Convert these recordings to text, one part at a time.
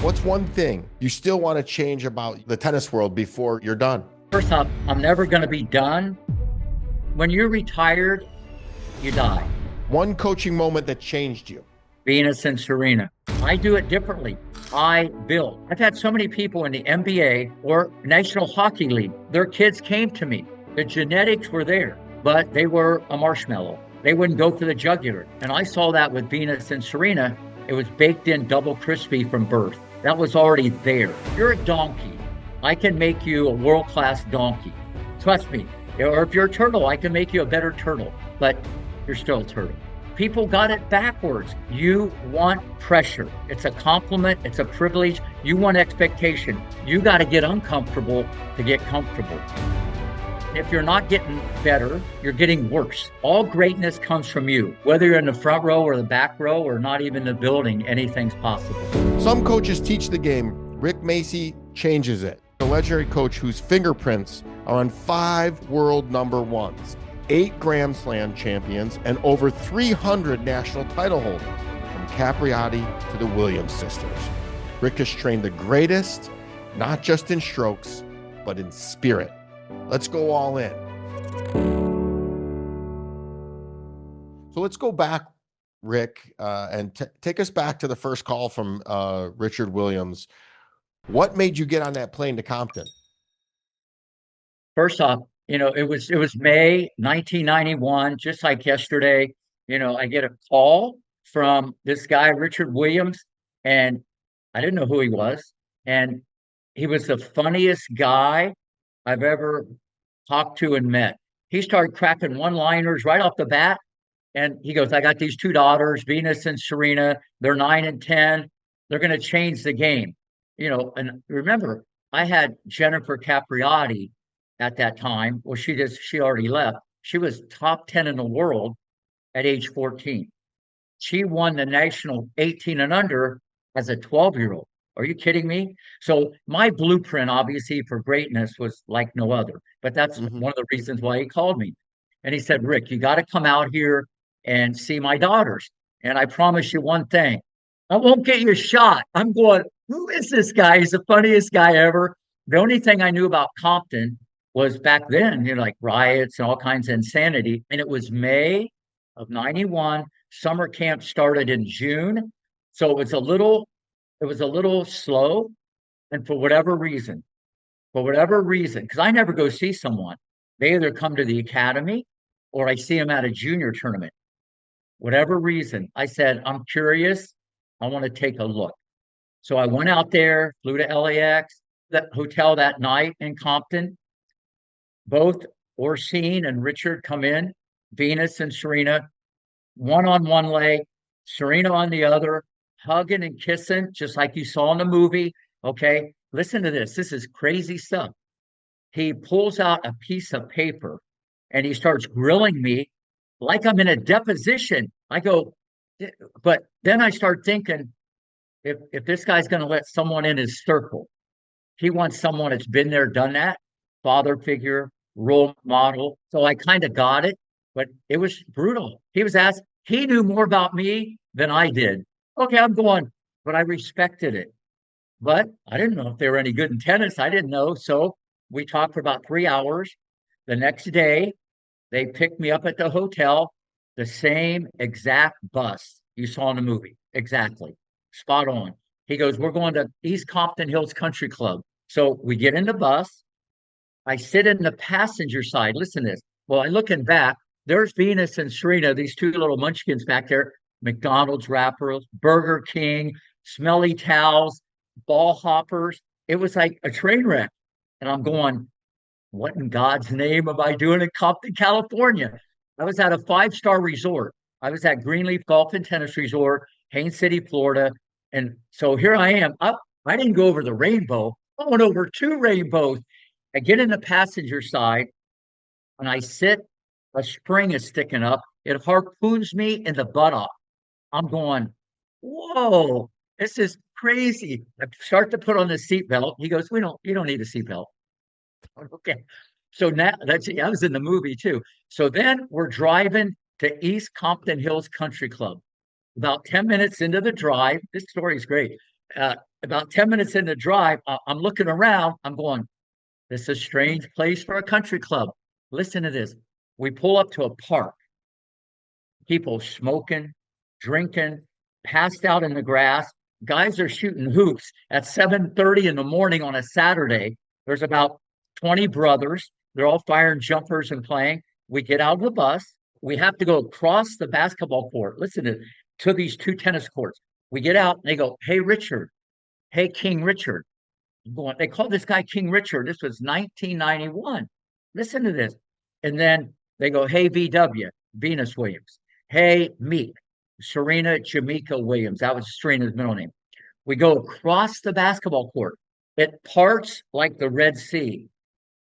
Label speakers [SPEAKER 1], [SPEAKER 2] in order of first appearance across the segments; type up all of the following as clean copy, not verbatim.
[SPEAKER 1] What's one thing you still want to change about the tennis world before you're done?
[SPEAKER 2] First off, I'm never going to be done. When you're retired, you die.
[SPEAKER 1] One coaching moment that changed you.
[SPEAKER 2] Venus and Serena. I do it differently. I build. I've had so many people in the NBA or National Hockey League. Their kids came to me. The genetics were there, but they were a marshmallow. They wouldn't go for the jugular. And I saw that with Venus and Serena. It was baked in double crispy from birth. That was already there. You're a donkey. I can make you a world-class donkey. Trust me. Or if you're a turtle, I can make you a better turtle, but you're still a turtle. People got it backwards. You want pressure. It's a compliment. It's a privilege. You want expectation. You got to get uncomfortable to get comfortable. If you're not getting better, you're getting worse. All greatness comes from you. Whether you're in the front row or the back row or not even the building, anything's possible.
[SPEAKER 1] Some coaches teach the game. Rick Macci changes it. A legendary coach whose fingerprints are on 5 world number ones, 8 Grand Slam champions, and over 300 national title holders, from Capriati to the Williams sisters. Rick has trained the greatest, not just in strokes, but in spirit. Let's go all in. So let's go back, Rick, and take us back to the first call from Richard Williams. What made you get on that plane to Compton?
[SPEAKER 2] First off, it was May 1991, just like yesterday. I get a call from this guy, Richard Williams, and I didn't know who he was. And he was the funniest guy I've ever talked to and met. He started cracking one-liners right off the bat. And he goes, I got these 2 daughters, Venus and Serena. They're 9 and 10. They're going to change the game. And remember, I had Jennifer Capriati at that time. Well, she already left. She was top 10 in the world at age 14. She won the national 18 and under as a 12-year-old. Are you kidding me? So my blueprint, obviously, for greatness was like no other. But that's one of the reasons why he called me. And he said, Rick, you got to come out here and see my daughters. And I promise you one thing. I won't get you a shot. I'm going, who is this guy? He's the funniest guy ever. The only thing I knew about Compton was back then, like riots and all kinds of insanity. And it was May of 91. Summer camp started in June. So it was a little slow. And for whatever reason, because I never go see someone, they either come to the academy or I see them at a junior tournament. Whatever reason, I said, I'm curious. I want to take a look. So I went out there, flew to LAX, the hotel that night in Compton. Both Orsine and Richard come in, Venus and Serena, one on one leg, Serena on the other, hugging and kissing, just like you saw in the movie. Okay, listen to this. This is crazy stuff. He pulls out a piece of paper and he starts grilling me like I'm in a deposition. I go, but then I start thinking, if this guy's going to let someone in his circle, he wants someone that's been there, done that, father figure, role model. So I kind of got it, but it was brutal. He knew more about me than I did. Okay, I'm going, but I respected it. But I didn't know if they were any good in tennis. I didn't know. So we talked for about 3 hours. The next day, they picked me up at the hotel, the same exact bus you saw in the movie. Exactly. Spot on. He goes, we're going to East Compton Hills Country Club. So we get in the bus. I sit in the passenger side. Listen to this. Well, I looking back, there's Venus and Serena, these 2 little munchkins back there, McDonald's wrappers, Burger King, smelly towels, ball hoppers. It was like a train wreck. And I'm going, what in God's name am I doing in Compton, California? I was at a 5-star resort. I was at Greenleaf Golf and Tennis Resort, Haines City, Florida. And so here I am. I didn't go over the rainbow. I went over 2 rainbows. I get in the passenger side and I sit, a spring is sticking up. It harpoons me in the buttock. I'm going, whoa, this is crazy. I start to put on the seatbelt. He goes, you don't need a seatbelt. Okay. So now I was in the movie too. So then we're driving to East Compton Hills Country Club. About 10 minutes into the drive, this story is great. About 10 minutes in the drive, I'm looking around. I'm going, this is a strange place for a country club. Listen to this. We pull up to a park, people smoking, drinking, passed out in the grass. Guys are shooting hoops at 7:30 in the morning on a Saturday. There's about 20 brothers. They're all firing jumpers and playing. We get out of the bus. We have to go across the basketball court. Listen to these two tennis courts. We get out and they go, hey, Richard. Hey, King Richard. Going, they called this guy King Richard. This was 1991. Listen to this. And then they go, hey, VW, Venus Williams. Hey, Meek, Serena Jamaica Williams. That was Serena's middle name. We go across the basketball court. It parts like the Red Sea.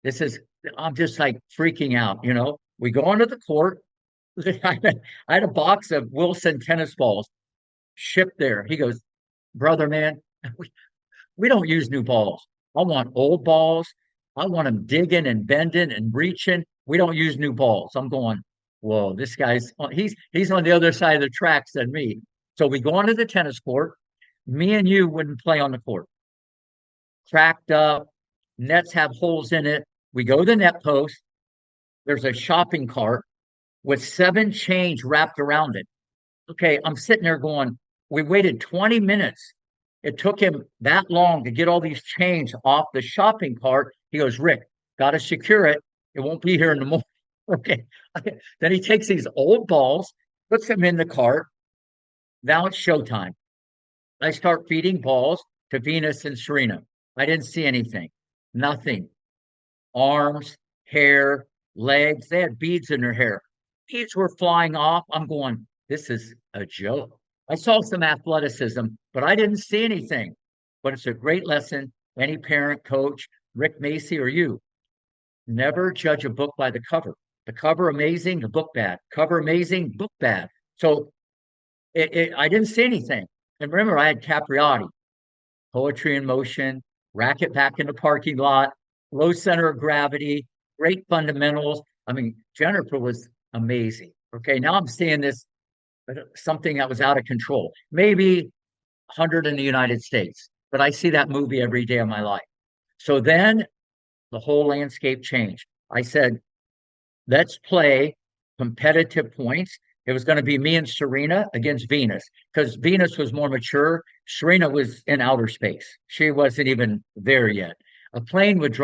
[SPEAKER 2] This is, I'm just like freaking out, you know. We go onto the court. I had a box of Wilson tennis balls shipped there. He goes, brother, man, we don't use new balls. I want old balls. I want them digging and bending and reaching. We don't use new balls. I'm going, whoa, this guy's he's on the other side of the tracks than me. So we go onto the tennis court. Me and you wouldn't play on the court. Cracked up, nets have holes in it. We go to the net post. There's a shopping cart with 7 chains wrapped around it. Okay, I'm sitting there going, we waited 20 minutes. It took him that long to get all these chains off the shopping cart. He goes, Rick, got to secure it. It won't be here in the morning. Okay. Then he takes these old balls, puts them in the cart. Now it's showtime. I start feeding balls to Venus and Serena. I didn't see anything, nothing. Arms, hair, legs. They had beads in their hair. Beads were flying off. I'm going, this is a joke. I saw some athleticism, but I didn't see anything. But it's a great lesson. Any parent, coach, Rick Macci, or you, never judge a book by the cover. The cover amazing, the book bad. Cover amazing, book bad. So I didn't see anything. And remember, I had Capriati, poetry in motion, racket back in the parking lot, low center of gravity, great fundamentals. I mean, Jennifer was amazing. Okay, now I'm seeing this something that was out of control. Maybe 100 in the United States, but I see that movie every day of my life. So then the whole landscape changed. I said, let's play competitive points. It was going to be me and Serena against Venus because Venus was more mature. Serena was in outer space. She wasn't even there yet. A plane would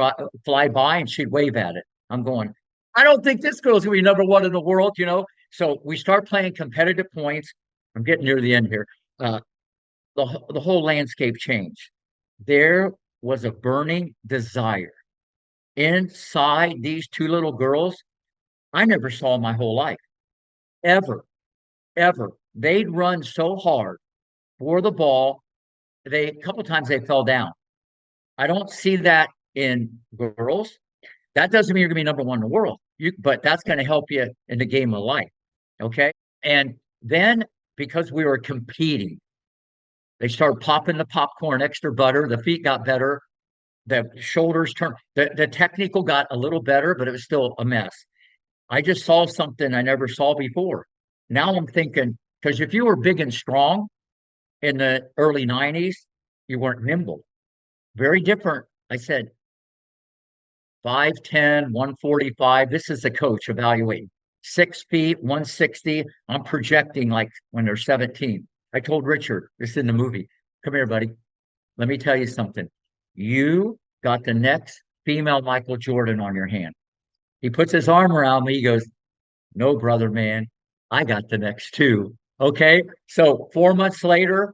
[SPEAKER 2] fly by and she'd wave at it. I'm going, I don't think this girl's going to be number one in the world, you know? So we start playing competitive points. I'm getting near the end here. The whole landscape changed. There was a burning desire inside these two little girls I never saw my whole life, ever, ever. They'd run so hard for the ball. A couple times they fell down. I don't see that in girls. That doesn't mean you're going to be number one in the world. But that's going to help you in the game of life. Okay. And then because we were competing, they started popping the popcorn, extra butter. The feet got better. The shoulders turned. The technical got a little better, but it was still a mess. I just saw something I never saw before. Now I'm thinking, because if you were big and strong in the early 90s, you weren't nimble. Very different. I said, 5'10, 145. This is the coach evaluating. 6 feet, 160. I'm projecting like when they're 17. I told Richard, this is in the movie. Come here, buddy. Let me tell you something. You got the next female Michael Jordan on your hand. He puts his arm around me. He goes, no, brother, man. I got the next two. Okay. So 4 months later,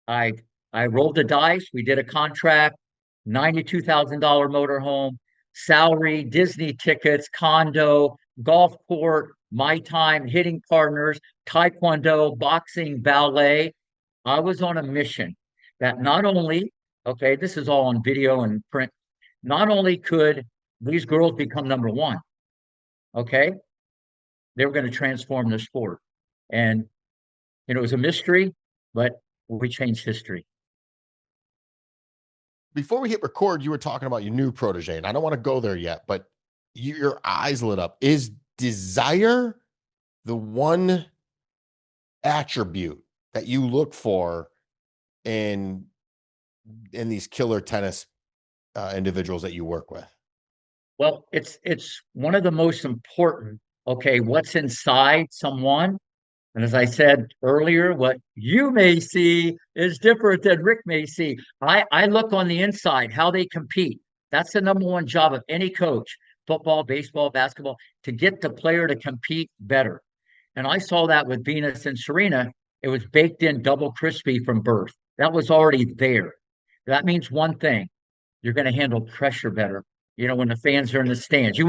[SPEAKER 2] I I rolled the dice. We did a contract, $92,000 motorhome, salary, Disney tickets, condo, golf court, my time, hitting partners, taekwondo, boxing, ballet. I was on a mission that not only, okay, this is all on video and print, not only could these girls become number one, okay, they were going to transform the sport. And it was a mystery, but we changed history.
[SPEAKER 1] Before we hit record, you were talking about your new protege, and I don't want to go there yet, but your eyes lit up. Is desire the one attribute that you look for in in these killer tennis individuals that you work with?
[SPEAKER 2] Well, it's one of the most important. Okay, what's inside someone? And as I said earlier, what you may see is different than Rick may see. I look on the inside, how they compete. That's the number one job of any coach, football, baseball, basketball, to get the player to compete better. And I saw that with Venus and Serena. It was baked in double crispy from birth. That was already there. That means one thing: you're going to handle pressure better. When the fans are in the stands,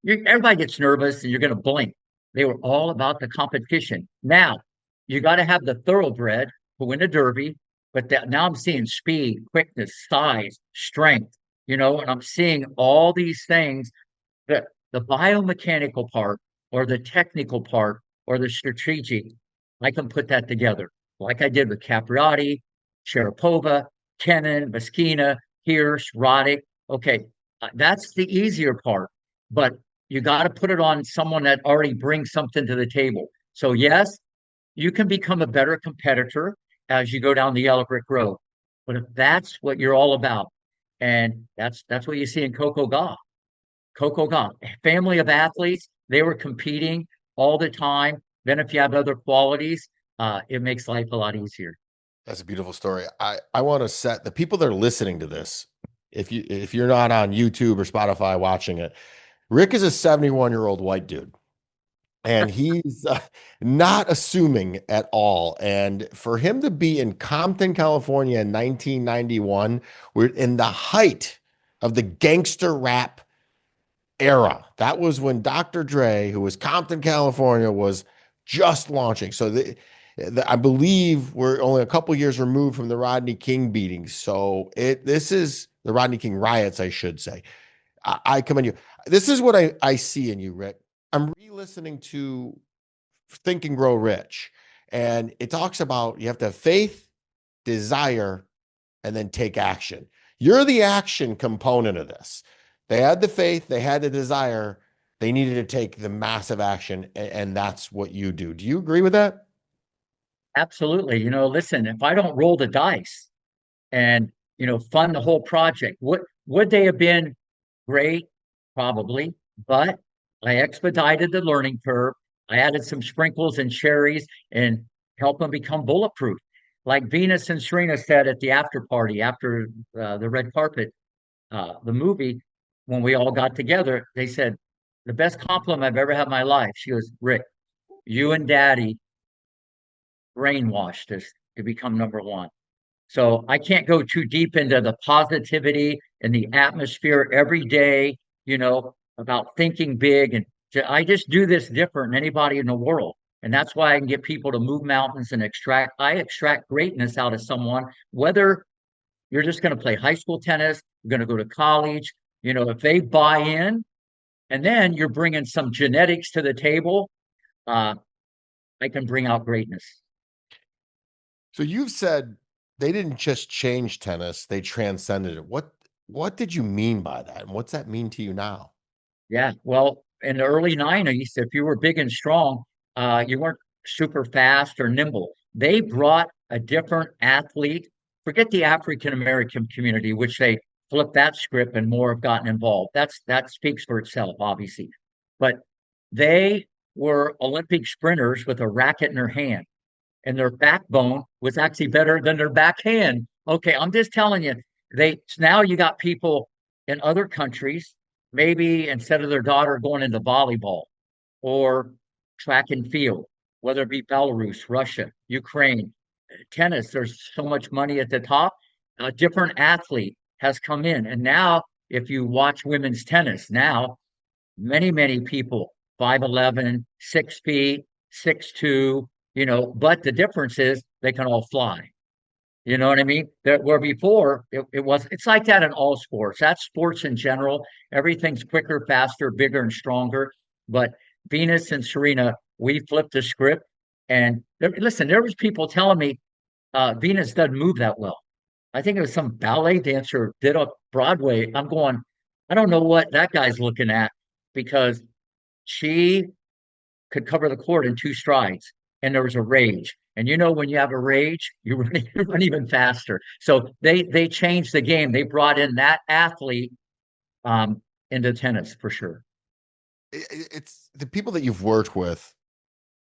[SPEAKER 2] everybody gets nervous and you're going to blink. They were all about the competition. Now, you got to have the thoroughbred to win a derby, but now I'm seeing speed, quickness, size, strength, and I'm seeing all these things that the biomechanical part or the technical part or the strategic, I can put that together like I did with Capriati, Sharapova, Kennan, Meskina, Pierce, Roddick. Okay, that's the easier part, but you got to put it on someone that already brings something to the table. So yes, you can become a better competitor as you go down the yellow brick road. But if that's what you're all about, and that's what you see in Coco Gauff. Coco Gauff, family of athletes, they were competing all the time. Then if you have other qualities, it makes life a lot easier.
[SPEAKER 1] That's a beautiful story. I want to set the people that are listening to this. If you're not on YouTube or Spotify watching it, Rick is a 71-year-old white dude, and he's not assuming at all. And for him to be in Compton, California in 1991, we're in the height of the gangster rap era. That was when Dr. Dre, who was Compton, California, was just launching. So I believe we're only a couple years removed from the Rodney King beatings. So this is the Rodney King riots, I should say. I commend you. This is what I see in you, Rick. I'm re-listening to Think and Grow Rich, and it talks about you have to have faith, desire, and then take action. You're the action component of this. They had the faith, they had the desire, they needed to take the massive action, and that's what you do. Do you agree with that?
[SPEAKER 2] Absolutely. Listen, if I don't roll the dice and fund the whole project, would they have been great? Probably, but I expedited the learning curve. I added some sprinkles and cherries and help them become bulletproof. Like Venus and Serena said at the after party, after the red carpet, the movie, when we all got together, they said, the best compliment I've ever had in my life. She goes, Rick, you and Daddy brainwashed us to become number one. So I can't go too deep into the positivity and the atmosphere every day, about thinking big. And I just do this different than anybody in the world. And that's why I can get people to move mountains and I extract greatness out of someone, whether you're just going to play high school tennis, you're going to go to college, if they buy in, and then you're bringing some genetics to the table, I can bring out greatness.
[SPEAKER 1] So you've said they didn't just change tennis, they transcended it. What did you mean by that? And what's that mean to you now?
[SPEAKER 2] Yeah, well, in the early 90s, if you were big and strong, you weren't super fast or nimble. They brought a different athlete. Forget the African American community, which they flipped that script and more have gotten involved. That speaks for itself, obviously. But they were Olympic sprinters with a racket in their hand, and their backbone was actually better than their backhand. Okay, I'm just telling you, now you got people in other countries, maybe instead of their daughter going into volleyball or track and field, whether it be Belarus, Russia, Ukraine, tennis, there's so much money at the top. A different athlete has come in. And now, if you watch women's tennis, now many people, 5'11", 6 feet, 6'2", but the difference is they can all fly. You know what I mean? Where before it's like that in all sports. That's sports in general. Everything's quicker, faster, bigger, and stronger. But Venus and Serena, we flipped the script. And listen, there was people telling me Venus doesn't move that well. I think it was some ballet dancer did up Broadway. I'm going, I don't know what that guy's looking at, because she could cover the court in 2 strides, and there was a rage. And when you have a rage, you run even faster. So they changed the game. They brought in that athlete into tennis for sure.
[SPEAKER 1] It's the people that you've worked with,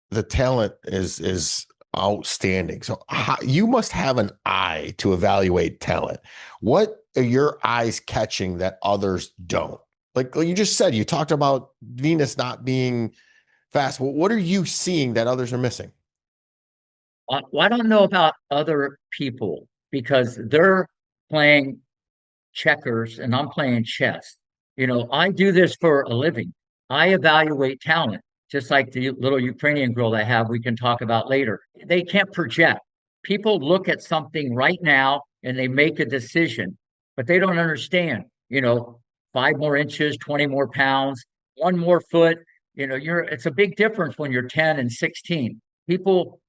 [SPEAKER 1] the talent is outstanding. So you must have an eye to evaluate talent. What are your eyes catching that others don't? Like you just said, you talked about Venus not being fast. Well, what are you seeing that others are missing?
[SPEAKER 2] Well, I don't know about other people because they're playing checkers and I'm playing chess. I do this for a living. I evaluate talent, just like the little Ukrainian girl I have, we can talk about later. They can't project. People look at something right now and they make a decision, but they don't understand, 5 more inches, 20 more pounds, one more foot. It's a big difference when you're 10 and 16. People,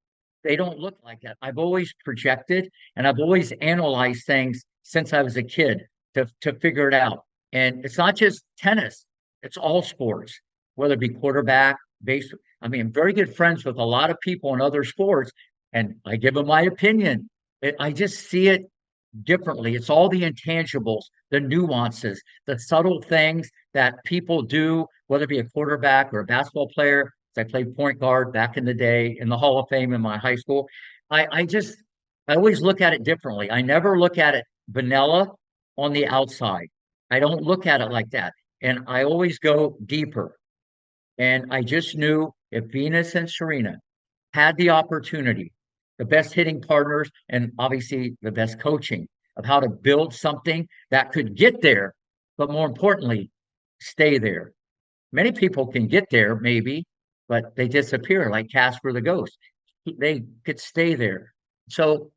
[SPEAKER 2] they don't look like that. I've always projected and I've always analyzed things since I was a kid to figure it out. And it's not just tennis, it's all sports, whether it be quarterback, base. I mean, I'm very good friends with a lot of people in other sports, and I give them my opinion. I just see it differently. It's all the intangibles, the nuances, the subtle things that people do, whether it be a quarterback or a basketball player. I played point guard back in the day in the Hall of Fame in my high school. I always look at it differently. I never look at it vanilla on the outside. I don't look at it like that. And I always go deeper. And I just knew if Venus and Serena had the opportunity, the best hitting partners, and obviously the best coaching of how to build something that could get there, but more importantly, stay there. Many people can get there, maybe, but they disappear like Casper the Ghost. They could stay there. So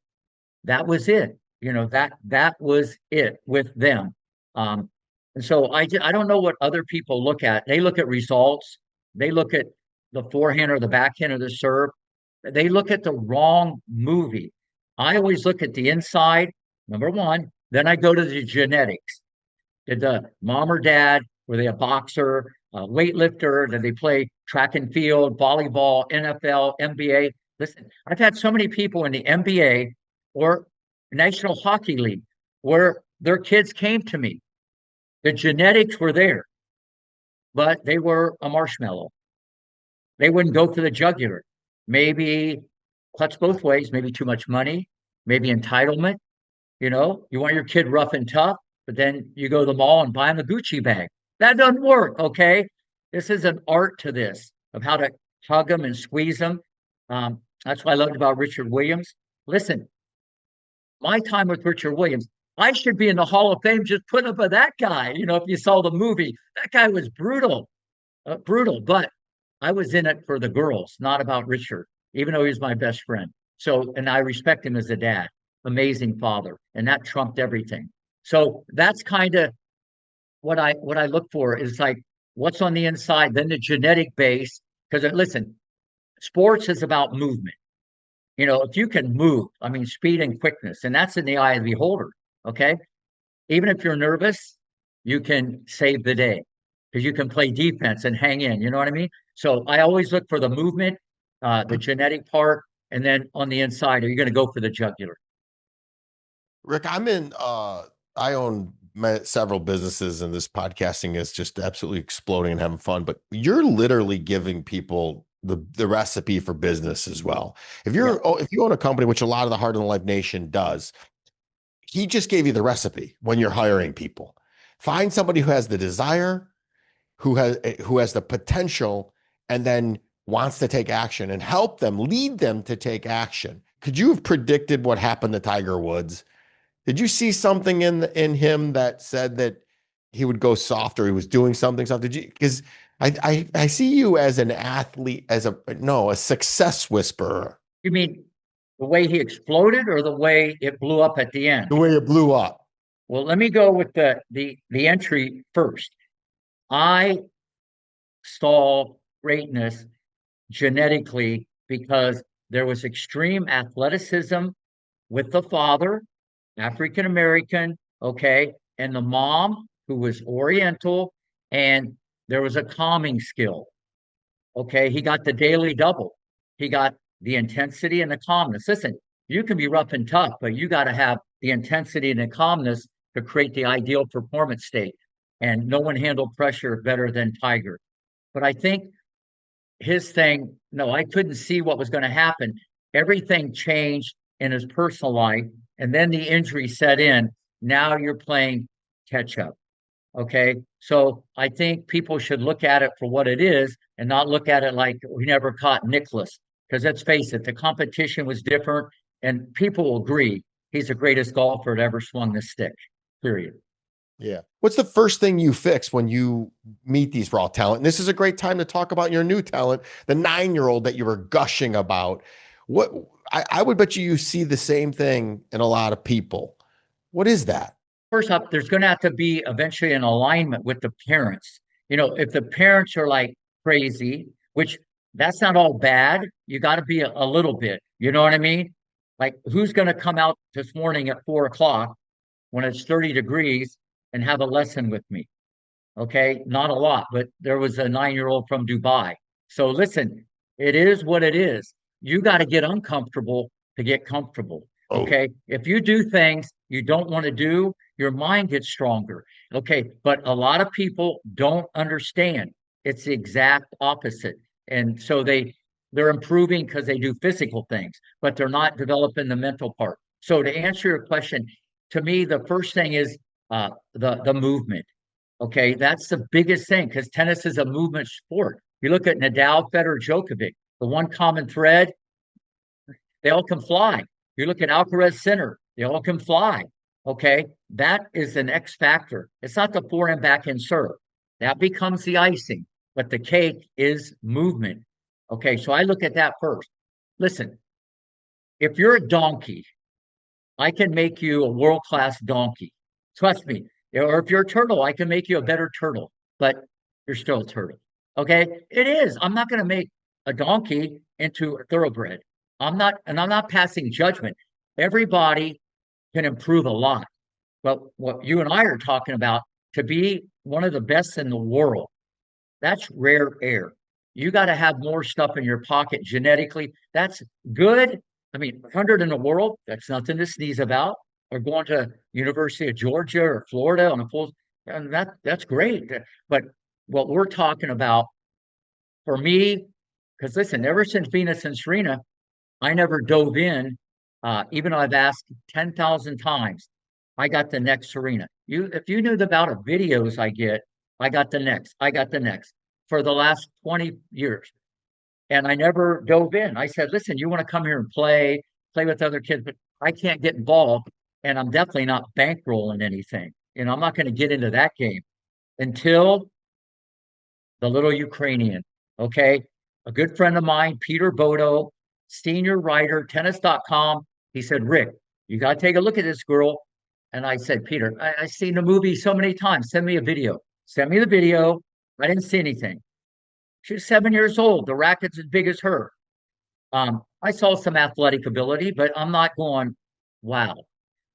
[SPEAKER 2] that was it. That was it with them. And so I don't know what other people look at. They look at results. They look at the forehand or the backhand or the serve. They look at the wrong movie. I always look at the inside, number one. Then I go to the genetics. Did the mom or dad, were they a boxer, a weightlifter? Did they play track and field, volleyball, NFL, NBA? Listen, I've had so many people in the NBA or National Hockey League where their kids came to me. The genetics were there, but they were a marshmallow. They wouldn't go for the jugular. Maybe cuts both ways, maybe too much money, maybe entitlement. You want your kid rough and tough, but then you go to the mall and buy him a Gucci bag. That doesn't work, okay? This is an art to this of how to hug them and squeeze them. That's what I loved about Richard Williams. Listen, my time with Richard Williams, I should be in the Hall of Fame just putting up with that guy. If you saw the movie, that guy was brutal, brutal. But I was in it for the girls, not about Richard, even though he was my best friend. So, and I respect him as a dad, amazing father, and that trumped everything. So that's kind of what I look for is like what's on the inside, then the genetic base. Because listen, sports is about movement. If you can move, I mean, speed and quickness, and that's in the eye of the beholder. Okay. Even if you're nervous, you can save the day because you can play defense and hang in. You know what I mean? So I always look for the movement, the genetic part, and then on the inside, are you going to go for the jugular?
[SPEAKER 1] Rick, I own several businesses and this podcasting is just absolutely exploding and having fun, but you're literally giving people the recipe for business as well. If if you own a company, which a lot of the Heart of the Life Nation does, he just gave you the recipe when you're hiring people. Find somebody who has the desire, who has the potential, and then wants to take action and help them, lead them to take action. Could you have predicted what happened to Tiger Woods? Did you see something in him that said that he would go soft or he was doing something soft? Did you? Because I see you as an athlete, a success whisperer.
[SPEAKER 2] You mean the way he exploded or the way it blew up at the end?
[SPEAKER 1] The way it blew up.
[SPEAKER 2] Well, let me go with the entry first. I saw greatness genetically because there was extreme athleticism with the father, African American, okay, and the mom who was Oriental, and there was a calming skill. Okay, he got the daily double. He got the intensity and the calmness. Listen, you can be rough and tough, but you got to have the intensity and the calmness to create the ideal performance state. And no one handled pressure better than Tiger. But I think his thing, no, I couldn't see what was going to happen. Everything changed in his personal life, and then the injury set in. Now you're playing catch up. Okay. So I think people should look at it for what it is and not look at it like we never caught Nicholas. Because let's face it, the competition was different, and people will agree he's the greatest golfer that ever swung the stick, period.
[SPEAKER 1] Yeah. What's the first thing you fix when you meet these raw talent? And this is a great time to talk about your new talent, the 9-year-old that you were gushing about. What I would bet you see the same thing in a lot of people. What is that?
[SPEAKER 2] First up, there's going to have to be eventually an alignment with the parents. If the parents are like crazy, which that's not all bad, you got to be a little bit. You know what I mean? Like, who's going to come out this morning at 4 o'clock when it's 30 degrees and have a lesson with me? Okay, not a lot, but there was a 9-year-old from Dubai. So listen, it is what it is. You got to get uncomfortable to get comfortable.
[SPEAKER 1] Oh,
[SPEAKER 2] Okay, if you do things you don't want to do, your mind gets stronger. Okay, but a lot of people don't understand. It's the exact opposite, and so they're improving because they do physical things, but they're not developing the mental part. So to answer your question, to me, the first thing is the movement. Okay, that's the biggest thing because tennis is a movement sport. You look at Nadal, Federer, Djokovic, the one common thread, they all can fly. You look at Alcaraz Center, they all can fly. Okay, that is an X factor. It's not the forehand backhand serve. That becomes the icing, but the cake is movement. Okay, so I look at that first. Listen, if you're a donkey, I can make you a world-class donkey. Trust me. Or if you're a turtle, I can make you a better turtle, but you're still a turtle. Okay? It is. I'm not going to make a donkey into a thoroughbred. I'm not passing judgment. Everybody can improve a lot. But what you and I are talking about, to be one of the best in the world, that's rare air. You got to have more stuff in your pocket genetically. That's good. I mean, 100 in the world, that's nothing to sneeze about. Or going to University of Georgia or Florida on a full, and that's great. But what we're talking about for me, because listen, ever since Venus and Serena, I never dove in. Even though I've asked 10,000 times, I got the next Serena. If you knew the amount of videos I get, I got the next, I got the next for the last 20 years. And I never dove in. I said, listen, you want to come here and play with other kids, but I can't get involved. And I'm definitely not bankrolling anything. I'm not going to get into that game until the little Ukrainian. Okay. A good friend of mine, Peter Bodo, senior writer, tennis.com. He said, Rick, you got to take a look at this girl. And I said, Peter, I've seen the movie so many times. Send me a video. Send me the video. I didn't see anything. She's 7 years old. The racket's as big as her. I saw some athletic ability, but I'm not going, wow.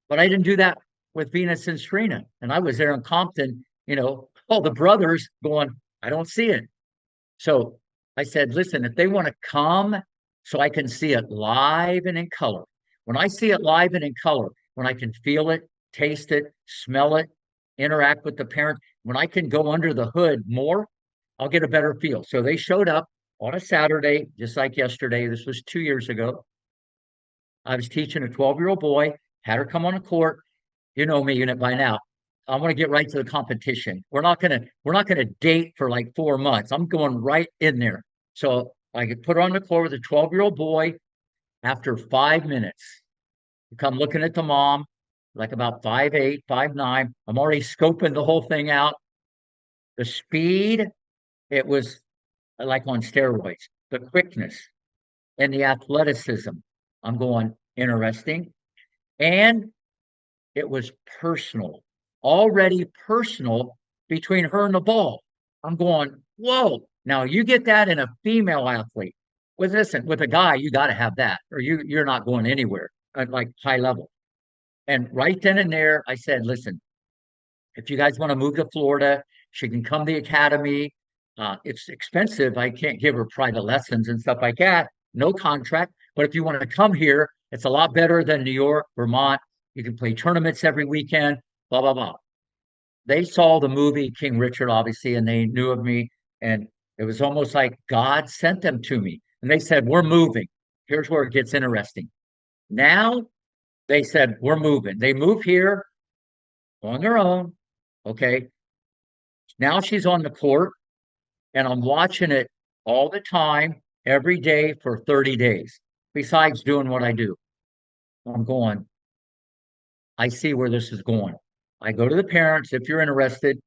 [SPEAKER 2] But I didn't do that with Venus and Serena. And I was there in Compton, all the brothers going, I don't see it. So I said, listen, if they want to come so I can see it live and in color, when I see it live and in color, when I can feel it, taste it, smell it, interact with the parent, when I can go under the hood more, I'll get a better feel. So they showed up on a Saturday, just like yesterday. This was 2 years ago. I was teaching a 12-year-old boy, had her come on the court. You know me, by now. I want to get right to the competition. We're not gonna date for like 4 months. I'm going right in there. So I could put her on the court with a 12-year-old boy. After 5 minutes, you come looking at the mom, like about 5'8", 5'9". I'm already scoping the whole thing out. The speed, it was like on steroids. The quickness and the athleticism. I'm going, interesting. And it was personal, already personal between her and the ball. I'm going, whoa. Now you get that in a female athlete. With a guy, you got to have that, or you're not going anywhere at like high level. And right then and there, I said, listen, if you guys want to move to Florida, she can come to the academy. It's expensive. I can't give her private lessons and stuff like that. no contract. But if you want to come here, it's a lot better than New York, Vermont. You can play tournaments every weekend, blah, blah, blah. They saw the movie King Richard, obviously, and they knew of me. And it was almost like God sent them to me. And they said, we're moving. Here's where it gets interesting. Now they said, we're moving. They move here on their own. Okay. Now she's on the court, and I'm watching it all the time, every day for 30 days, besides doing what I do. I'm going, I see where this is going. I go to the parents. If you're interested,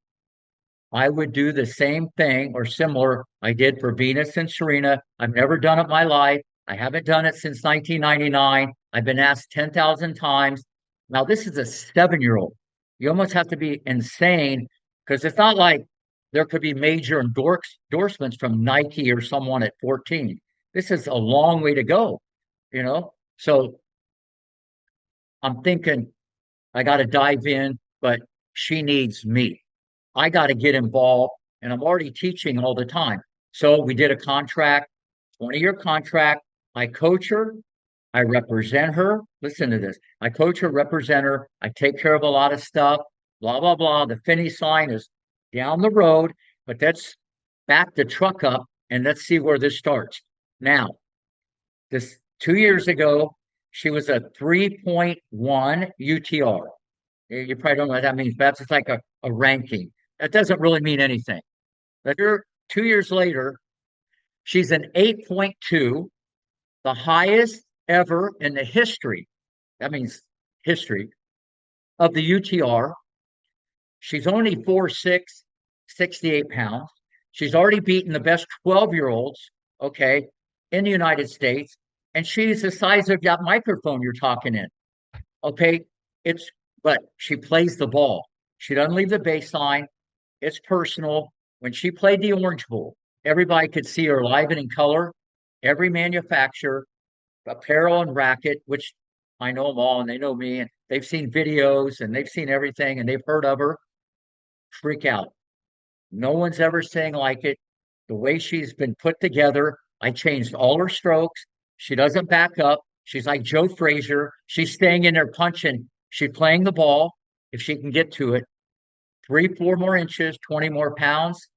[SPEAKER 2] I would do the same thing or similar I did for Venus and Serena. I've never done it in my life. I haven't done it since 1999. I've been asked 10,000 times. Now, this is a 7-year-old. You almost have to be insane because it's not like there could be major endorsements from Nike or someone at 14. This is a long way to go, you know? So I'm thinking I got to dive in, but she needs me. I got to get involved, and I'm already teaching all the time. So we did a contract, 20-year contract. I coach her, I represent her. Listen to this. I coach her, represent her. I take care of a lot of stuff, blah, blah, blah. The finish line is down the road, but let's back the truck up and let's see where this starts. Now, this 2 years ago, she was a 3.1 UTR. You probably don't know what that means. That's just like a ranking. That doesn't really mean anything. But here, 2 years later, she's an 8.2, the highest ever in the history. That means history of the UTR. She's only 4'6", 68 pounds. She's already beaten the best 12-year-olds, okay, in the United States. And she's the size of that microphone you're talking in. Okay. But she plays the ball. She doesn't leave the baseline. It's personal. When she played the Orange Bowl, everybody could see her live and in color. Every manufacturer, apparel and racket, which I know them all and they know me, and they've seen videos and they've seen everything and they've heard of her, freak out. No one's ever sang like it. The way she's been put together, I changed all her strokes. She doesn't back up. She's like Joe Frazier. She's staying in there punching. She's playing the ball if she can get to it. 3-4 more inches, 20 more pounds,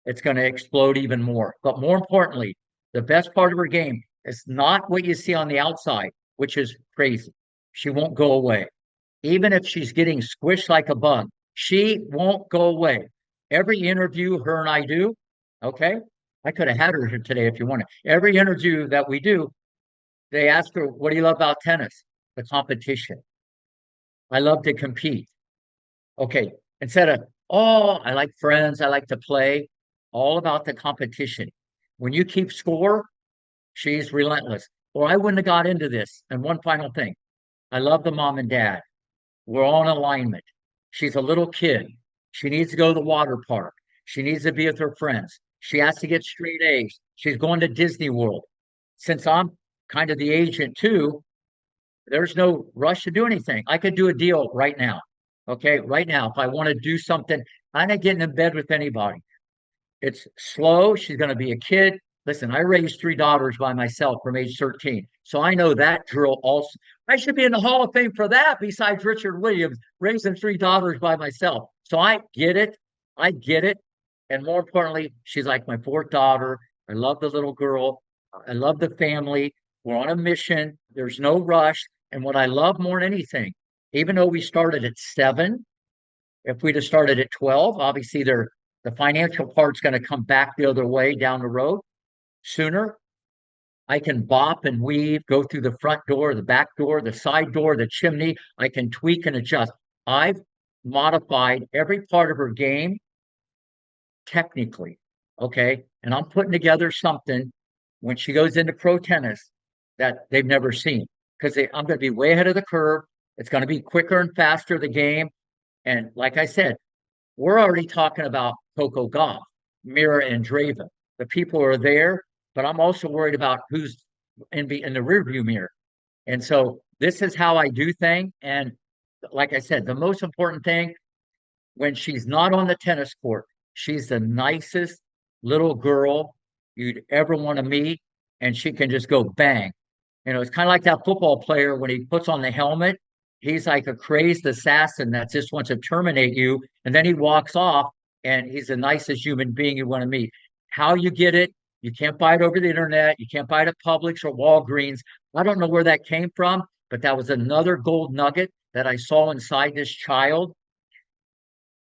[SPEAKER 2] it's going to explode even more. But more importantly, the best part of her game is not what you see on the outside, which is crazy. She won't go away. Even if she's getting squished like a bug, she won't go away. Every interview her and I do, okay? I could have had her here today if you wanted. Every interview that we do, they ask her, what do you love about tennis? The competition. I love to compete. Okay, instead of, oh, I like friends, I like to play, all about the competition. When you keep score, she's relentless. Or I wouldn't have got into this. And one final thing, I love the mom and dad. We're all in alignment. She's a little kid. She needs to go to the water park. She needs to be with her friends. She has to get straight A's. She's going to Disney World. Since I'm kind of the agent too, there's no rush to do anything. I could do a deal right now. Okay, right now, if I want to do something, I'm not getting in bed with anybody. It's slow. She's going to be a kid. Listen, I raised 3 daughters by myself from age 13. So I know that drill also. I should be in the Hall of Fame for that, besides Richard Williams, raising 3 daughters by myself. So I get it. I get it. And more importantly, she's like my fourth daughter. I love the little girl. I love the family. We're on a mission. There's no rush. And what I love more than anything, even though we started at 7, if we'd have started at 12, obviously the financial part's going to come back the other way down the road sooner. I can bop and weave, go through the front door, the back door, the side door, the chimney. I can tweak and adjust. I've modified every part of her game technically. Okay. And I'm putting together something when she goes into pro tennis that they've never seen because I'm going to be way ahead of the curve. It's going to be quicker and faster, the game. And like I said, we're already talking about Coco Gauff, Mira and Draven. The people are there, but I'm also worried about who's in the rearview mirror. And so this is how I do things. And like I said, the most important thing, when she's not on the tennis court, she's the nicest little girl you'd ever want to meet. and she can just go bang. It's kind of like that football player when he puts on the helmet. He's like a crazed assassin that just wants to terminate you, and then he walks off, and he's the nicest human being you want to meet. How you get it? You can't buy it over the internet. You can't buy it at Publix or Walgreens. I don't know where that came from, but that was another gold nugget that I saw inside this child.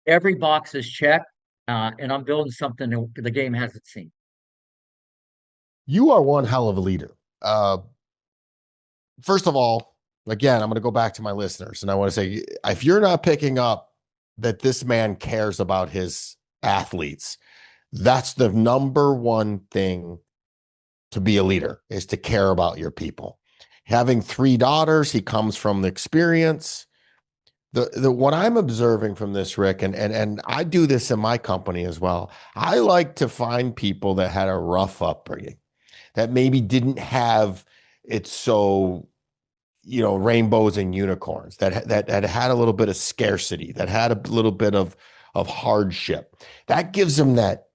[SPEAKER 2] Every box is checked, and I'm building something that the game hasn't seen.
[SPEAKER 1] You are one hell of a leader. First of all, again, I'm going to go back to my listeners and I want to say, if you're not picking up that this man cares about his athletes, that's the number one thing to be a leader, is to care about your people. Having 3 daughters, he comes from the experience. The what I'm observing from this, Rick, and I do this in my company as well. I like to find people that had a rough upbringing, that maybe didn't have it so, rainbows and unicorns, that had a little bit of scarcity, that had a little bit of hardship. That gives them that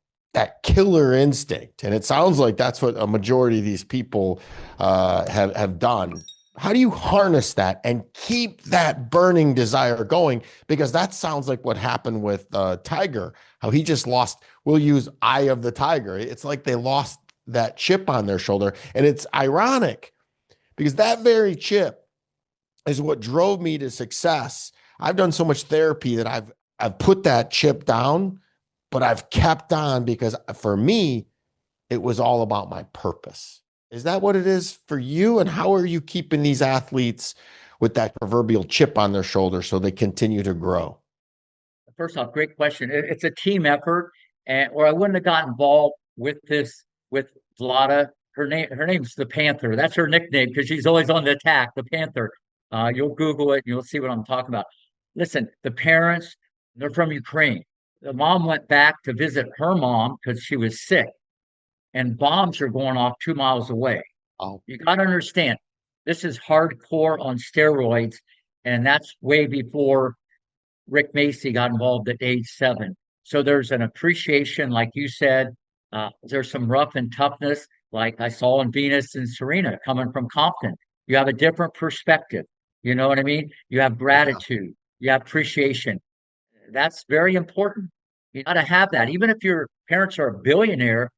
[SPEAKER 1] killer instinct. And it sounds like that's what a majority of these people have done. How do you harness that and keep that burning desire going? Because that sounds like what happened with Tiger, how he just lost, we'll use eye of the tiger. It's like they lost that chip on their shoulder. And it's ironic because that very chip is what drove me to success. I've done so much therapy that I've put that chip down, but I've kept on because for me, it was all about my purpose. Is that what it is for you? And how are you keeping these athletes with that proverbial chip on their shoulder so they continue to grow?
[SPEAKER 2] First off, great question. It's a team effort, or I wouldn't have got involved with this with Vlada. Her name's the Panther. That's her nickname because she's always on the attack. The Panther. You'll Google it and you'll see what I'm talking about. Listen, the parents, they're from Ukraine. The mom went back to visit her mom because she was sick, and bombs are going off 2 miles away.
[SPEAKER 1] Oh,
[SPEAKER 2] You got to understand, this is hardcore on steroids, and that's way before Rick Macci got involved at age 7. So there's an appreciation, like you said. There's some rough and toughness, like I saw in Venus and Serena coming from Compton. You have a different perspective. You know what I mean? You have
[SPEAKER 1] yeah.
[SPEAKER 2] gratitude, you have appreciation. That's very important. You got to have that. Even if your parents are a billionaire,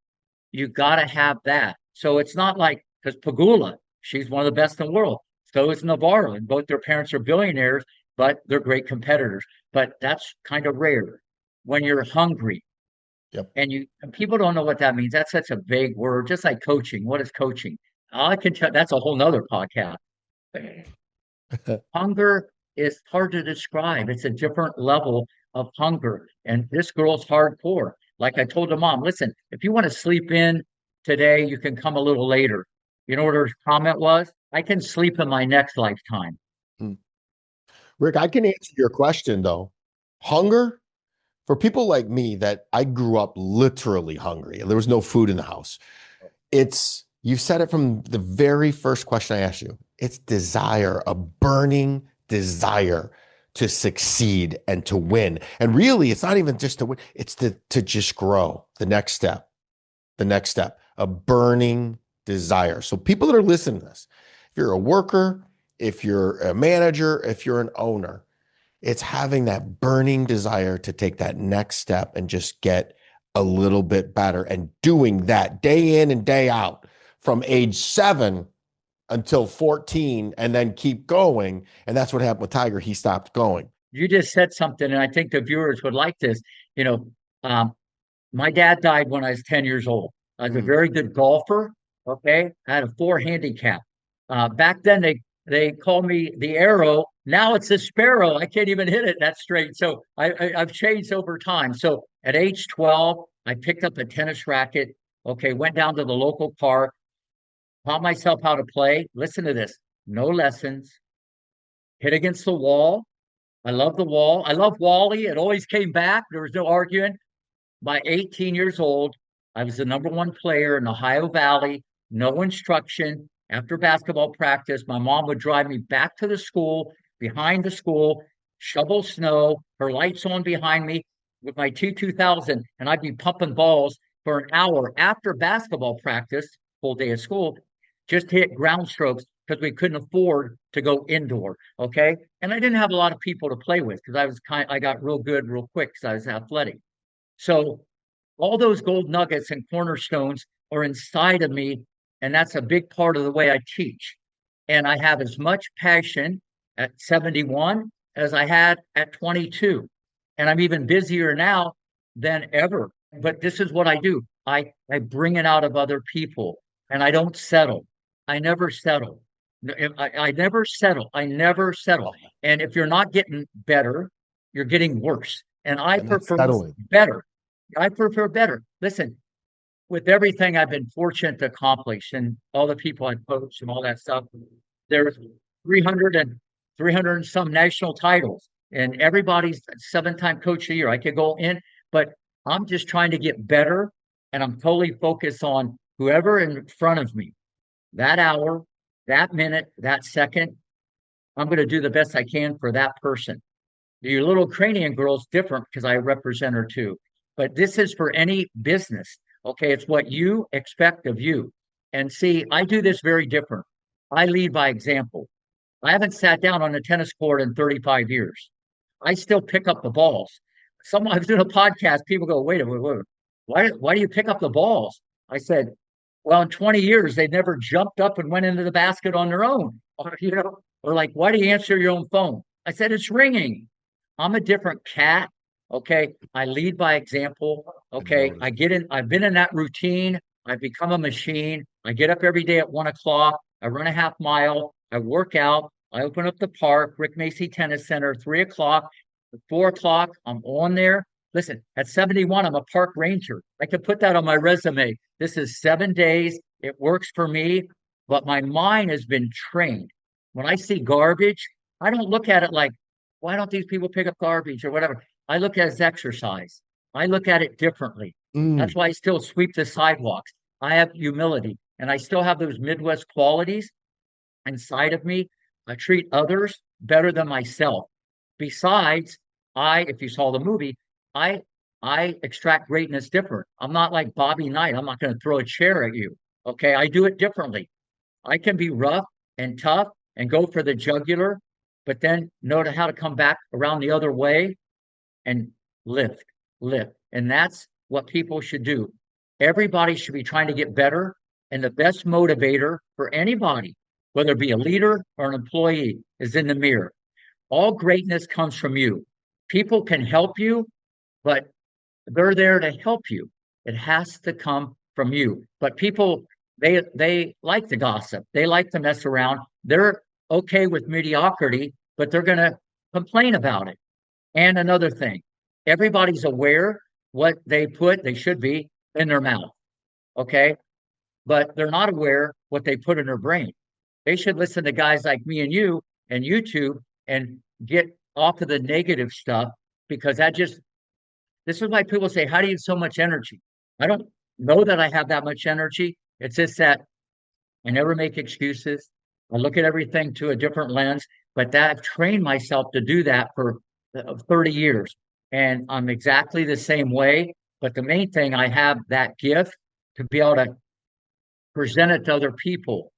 [SPEAKER 2] you got to have that. So it's not like, because Pagula, she's one of the best in the world. So is Navarro, and both their parents are billionaires, but they're great competitors. But that's kind of rare when you're hungry.
[SPEAKER 1] Yep.
[SPEAKER 2] And people don't know what that means. That's such a vague word, just like coaching. What is coaching? I can tell that's a whole nother podcast. Hunger is hard to describe. It's a different level of hunger. And this girl's hardcore. Like I told the mom, listen, if you want to sleep in today, you can come a little later. You know what her comment was? I can sleep in my next lifetime.
[SPEAKER 1] Hmm. Rick, I can answer your question though. Hunger, for people like me that I grew up literally hungry, there was no food in the house. You said it from the very first question I asked you. It's desire, a burning desire to succeed and to win. And really, it's not even just to win, it's to just grow. The next step, a burning desire. So people that are listening to this, if you're a worker, if you're a manager, if you're an owner, it's having that burning desire to take that next step and just get a little bit better and doing that day in and day out from age 7 until 14 and then keep going. And that's what happened with Tiger. He stopped going.
[SPEAKER 2] You just said something, and I think the viewers would like this. You know, um, my dad died when I was 10 years old. I was a
[SPEAKER 1] Mm.
[SPEAKER 2] very good golfer. Okay. I had a 4 handicap. Back then they called me the arrow. Now it's a sparrow. I can't even hit it that straight. So I've changed over time. So at age 12, I picked up a tennis racket. Okay, went down to the local park, taught myself how to play. Listen to this. No lessons. Hit against the wall. I love the wall. I love Wally. It always came back. There was no arguing. By 18 years old, I was the #1 player in Ohio Valley, no instruction. After basketball practice, my mom would drive me back to the school, behind the school, shovel snow, her lights on behind me with my T2000, and I'd be pumping balls for an hour after basketball practice full day of school, just to hit ground strokes because we couldn't afford to go indoor. Okay. And I didn't have a lot of people to play with because I got real good real quick because I was athletic. So all those gold nuggets and cornerstones are inside of me. And that's a big part of the way I teach. And I have as much passion at 71 as I had at 22. And I'm even busier now than ever. But this is what I do. I bring it out of other people and I don't settle. I never settle. I never settle. I never settle. And if you're not getting better, you're getting worse. And I prefer better. I prefer better. Listen, with everything I've been fortunate to accomplish and all the people I've coached and all that stuff, there's 300 and some national titles, and everybody's 7-time coach of the year. I could go in, but I'm just trying to get better, and I'm totally focused on whoever in front of me. That hour, that minute, that second, I'm going to do the best I can for that person. Your little Ukrainian girl's different because I represent her too. But this is for any business. Okay, it's what you expect of you. And see, I do this very different. I lead by example. I haven't sat down on a tennis court in 35 years. I still pick up the balls. I was doing a podcast, people go, wait a minute, why do you pick up the balls? I said, well, in 20 years, they never jumped up and went into the basket on their own. Or like, why do you answer your own phone? I said, it's ringing. I'm a different cat. Okay. I lead by example. Okay. I've been in that routine. I've become a machine. I get up every day at 1 o'clock. I run a half mile. I work out. I open up the park, Rick Macci Tennis Center, 3 o'clock. At 4 o'clock, I'm on there. Listen, at 71, I'm a park ranger. I could put that on my resume. This is 7 days. It works for me, but my mind has been trained. When I see garbage, I don't look at it like, why don't these people pick up garbage or whatever? I look at it as exercise. I look at it differently. That's why I still sweep the sidewalks. I have humility and I still have those Midwest qualities inside of me. I treat others better than myself. Besides, if you saw the movie, I extract greatness different. I'm not like Bobby Knight. I'm not going to throw a chair at you. Okay. I do it differently. I can be rough and tough and go for the jugular, but then know how to come back around the other way and lift. And that's what people should do. Everybody should be trying to get better. And the best motivator for anybody, whether it be a leader or an employee, is in the mirror. All greatness comes from you. People can help you, but they're there to help you. It has to come from you. But people, they like to gossip. They like to mess around. They're okay with mediocrity, but they're going to complain about it. And another thing, everybody's aware what they should be in their mouth. Okay. But they're not aware what they put in their brain. They should listen to guys like me and you and YouTube and get off of the negative stuff because this is why people say, how do you have so much energy? I don't know that I have that much energy. It's just that I never make excuses. I look at everything to a different lens, but that I've trained myself to do that for 30 years. And I'm exactly the same way. But the main thing, I have that gift to be able to present it to other people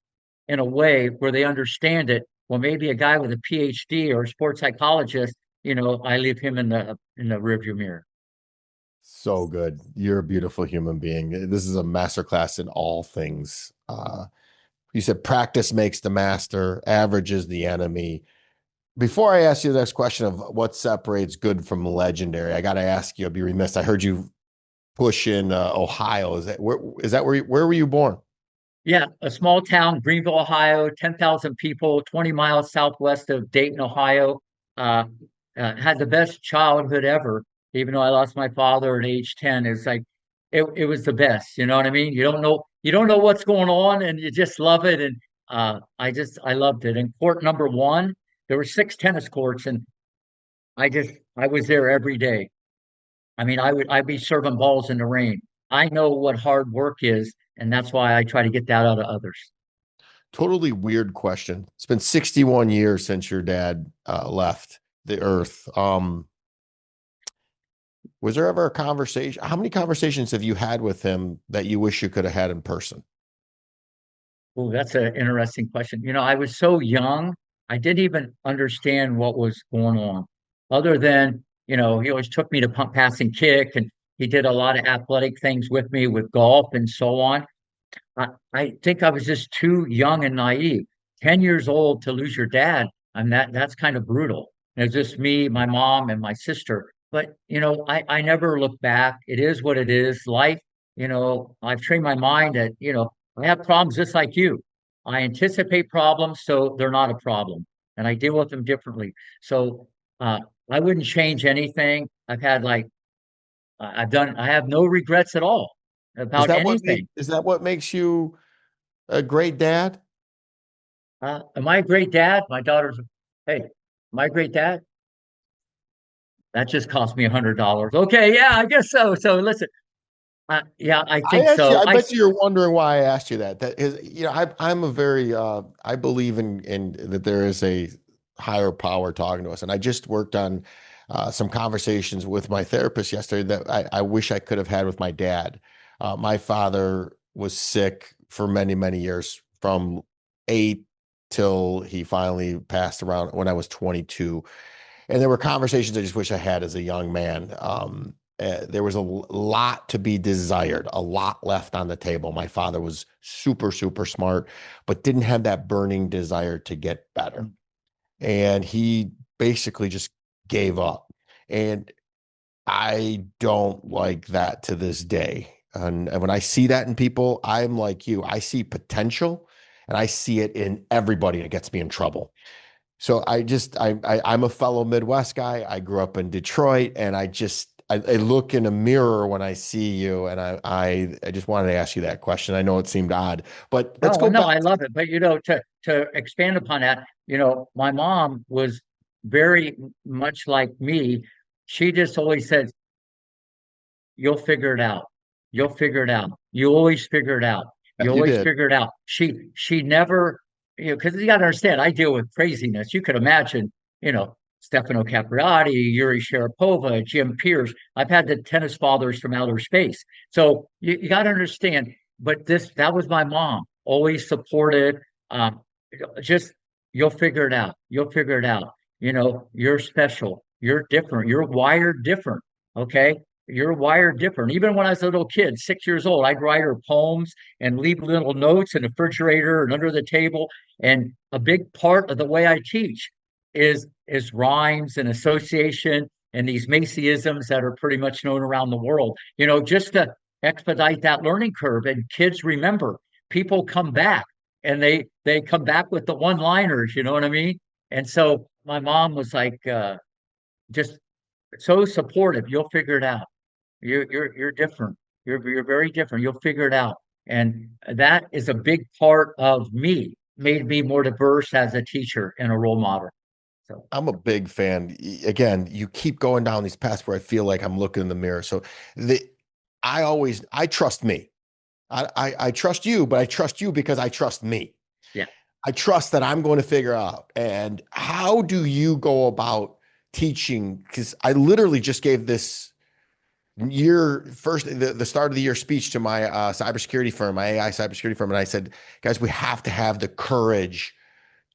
[SPEAKER 2] in a way where they understand it. Well, maybe a guy with a PhD or a sports psychologist, I leave him in the rearview mirror.
[SPEAKER 1] So good. You're a beautiful human being. This is a masterclass in all things. You said practice makes the master, average is the enemy. Before I ask you the next question of what separates good from legendary, I got to ask you, I'd be remiss. I heard you push in Ohio. Where were you born?
[SPEAKER 2] Yeah, a small town, Greenville, Ohio, 10,000 people, 20 miles southwest of Dayton, Ohio. Had the best childhood ever, even though I lost my father at age 10. It's like it was the best. You know what I mean? You don't know what's going on, and you just love it. And I loved it. And court number 1, there were 6 tennis courts, and I was there every day. I mean, I'd be serving balls in the rain. I know what hard work is, and that's why I try to get that out of others.
[SPEAKER 1] Totally weird question. It's been 61 years since your dad left the earth. Was there ever a conversation? How many conversations have you had with him that you wish you could have had in person?
[SPEAKER 2] Oh, that's an interesting question. I was so young, I didn't even understand what was going on, other than, he always took me to pump, pass, and kick, and he did a lot of athletic things with me with golf and so on. I think I was just too young and naive. 10 years old to lose your dad, that's kind of brutal. And it's just me, my mom, and my sister. But I never look back. It is what it is. Life, I've trained my mind that, I have problems just like you. I anticipate problems, so they're not a problem. And I deal with them differently. So I wouldn't change anything. I have no regrets at all
[SPEAKER 1] Is
[SPEAKER 2] about
[SPEAKER 1] that what
[SPEAKER 2] anything.
[SPEAKER 1] is that what makes you a great dad?
[SPEAKER 2] Am I a great dad? My daughter's, hey, am I a great dad? That just cost me $100. Okay, yeah, I guess so. So listen, yeah, I think so.
[SPEAKER 1] I bet you're wondering why I asked you that. That is, I'm a very, I believe in that there is a higher power talking to us. And I just worked on some conversations with my therapist yesterday that I wish I could have had with my dad. My father was sick for many, many years, from 8 till he finally passed around when I was 22. And there were conversations I just wish I had as a young man. There was a lot to be desired, a lot left on the table. My father was super, super smart, but didn't have that burning desire to get better. And he basically just gave up. And I don't like that to this day. And when I see that in people, I'm like you. I see potential and I see it in everybody that gets me in trouble. So I'm a fellow Midwest guy. I grew up in Detroit, and I look in a mirror when I see you, and I just wanted to ask you that question. I know it seemed odd, but let's
[SPEAKER 2] no,
[SPEAKER 1] go
[SPEAKER 2] no,
[SPEAKER 1] back.
[SPEAKER 2] I love it. But to expand upon that, my mom was very much like me. She just always said, "You'll figure it out. You'll figure it out. You always figure it out. You
[SPEAKER 1] You
[SPEAKER 2] always
[SPEAKER 1] did.
[SPEAKER 2] figure it out." She never, because you got to understand, I deal with craziness. You could imagine, Stefano Capriati, Yuri Sharapova, Jim Pierce. I've had the tennis fathers from outer space. So you got to understand. But that was my mom, always supported. Um, just you'll figure it out. You'll figure it out. You're special. You're different. You're wired different. Okay, you're wired different. Even when I was a little kid, 6 years old, I'd write her poems and leave little notes in the refrigerator and under the table. And a big part of the way I teach is rhymes and association and these Macyisms that are pretty much known around the world. Just to expedite that learning curve. And kids remember, people come back and they come back with the one-liners. You know what I mean? And so my mom was like, just so supportive. You'll figure it out. You're different. You're very different. You'll figure it out. And that is a big part of me, made me more diverse as a teacher and a role model. So
[SPEAKER 1] I'm a big fan. Again, you keep going down these paths where I feel like I'm looking in the mirror. So the I trust me. I trust you, but I trust you because I trust me.
[SPEAKER 2] yeah.
[SPEAKER 1] I trust that I'm going to figure out. And how do you go about teaching? Because I literally just gave this the start of the year speech to my cybersecurity firm, my AI cybersecurity firm. And I said, guys, we have to have the courage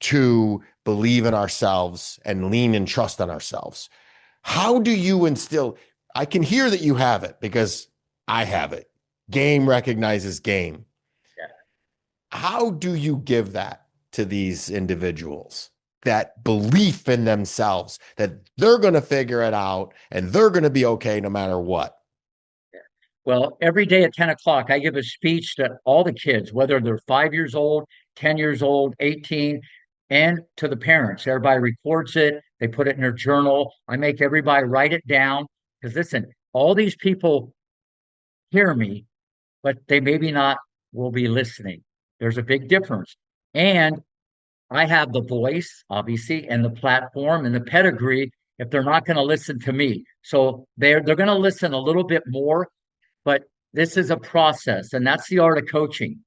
[SPEAKER 1] to believe in ourselves and lean and trust on ourselves. How do you instill? I can hear that you have it because I have it. Game recognizes game.
[SPEAKER 2] Yeah.
[SPEAKER 1] How do you give that to these individuals? That belief in themselves that they're going to figure it out and they're going to be okay no matter what.
[SPEAKER 2] Well, every day at 10 o'clock, I give a speech to all the kids, whether they're 5 years old, 10 years old, 18, and to the parents. Everybody records it. They put it in their journal. I make everybody write it down. Because listen, all these people hear me, but they maybe not will be listening. There's a big difference. And I have the voice, obviously, and the platform and the pedigree if they're not going to listen to me. So they're going to listen a little bit more, but this is a process, and that's the art of coaching.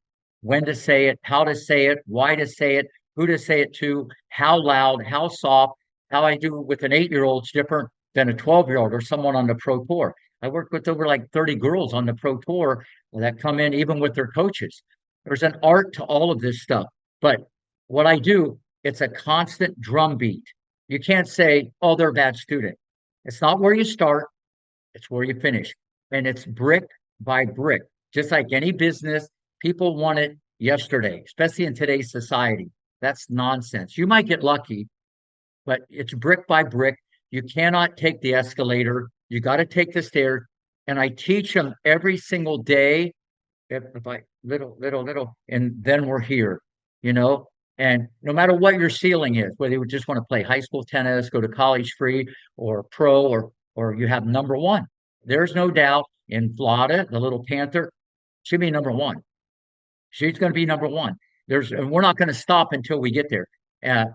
[SPEAKER 2] When to say it, how to say it, why to say it, who to say it to, how loud, how soft. How I do with an 8-year old is different than a 12-year-old or someone on the pro tour. I work with over like 30 girls on the pro tour that come in even with their coaches. There's an art to all of this stuff. But what I do, it's a constant drumbeat. You can't say, oh, they're a bad student. It's not where you start, it's where you finish. And it's brick by brick. Just like any business, people want it yesterday, especially in today's society. That's nonsense. You might get lucky, but it's brick by brick. You cannot take the escalator. You got to take the stairs. And I teach them every single day. If I little, and then we're here, you know. And no matter what your ceiling is, whether you just want to play high school tennis, go to college free, or pro, or you have number one. There's no doubt in Florida, the little Panther, she'll be number one. She's going to be number one. And we're not going to stop until we get there. Uh,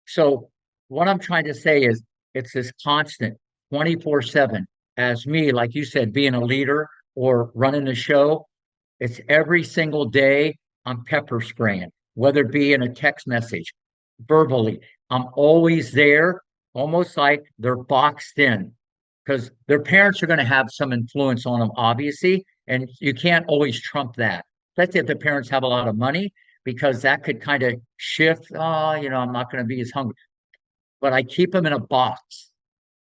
[SPEAKER 2] so what I'm trying to say is it's this constant 24/7 as me, like you said, being a leader or running the show. It's every single day I'm pepper spraying, whether it be in a text message, verbally. I'm always there, almost like they're boxed in because their parents are going to have some influence on them, obviously, and you can't always trump that. Especially if the parents have a lot of money, because that could kind of shift. Oh, I'm not going to be as hungry, but I keep them in a box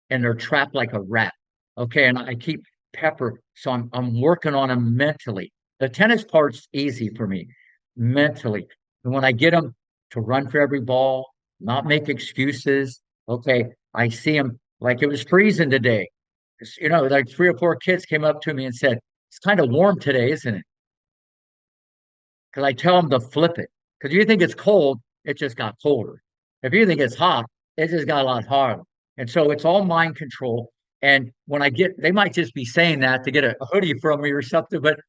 [SPEAKER 2] and they're trapped like a rat. Okay, and I keep pepper, so I'm working on them mentally. The tennis part's easy for me mentally. And when I get them to run for every ball, not make excuses, okay, I see them like it was freezing today. Like 3 or 4 kids came up to me and said, "It's kind of warm today, isn't it?" Because I tell them to flip it. Because you think it's cold, it just got colder. If you think it's hot, it just got a lot hotter. And so it's all mind control. And when they might just be saying that to get a hoodie from me or something, but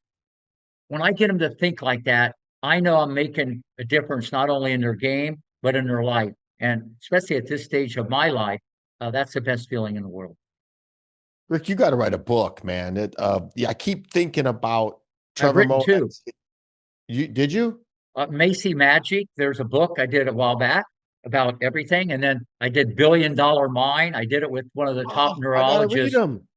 [SPEAKER 2] when I get them to think like that, I know I'm making a difference not only in their game, but in their life. And especially at this stage of my life, that's the best feeling in the world.
[SPEAKER 1] Rick, you got to write a book, man. Yeah, I keep thinking about
[SPEAKER 2] I've
[SPEAKER 1] Trevor
[SPEAKER 2] written
[SPEAKER 1] Mo.
[SPEAKER 2] two.
[SPEAKER 1] Did you?
[SPEAKER 2] Macy Magic, there's a book I did a while back about everything. And then I did Billion-Dollar Mind. I did it with one of the top
[SPEAKER 1] Oh, I gotta read
[SPEAKER 2] neurologists.
[SPEAKER 1] them.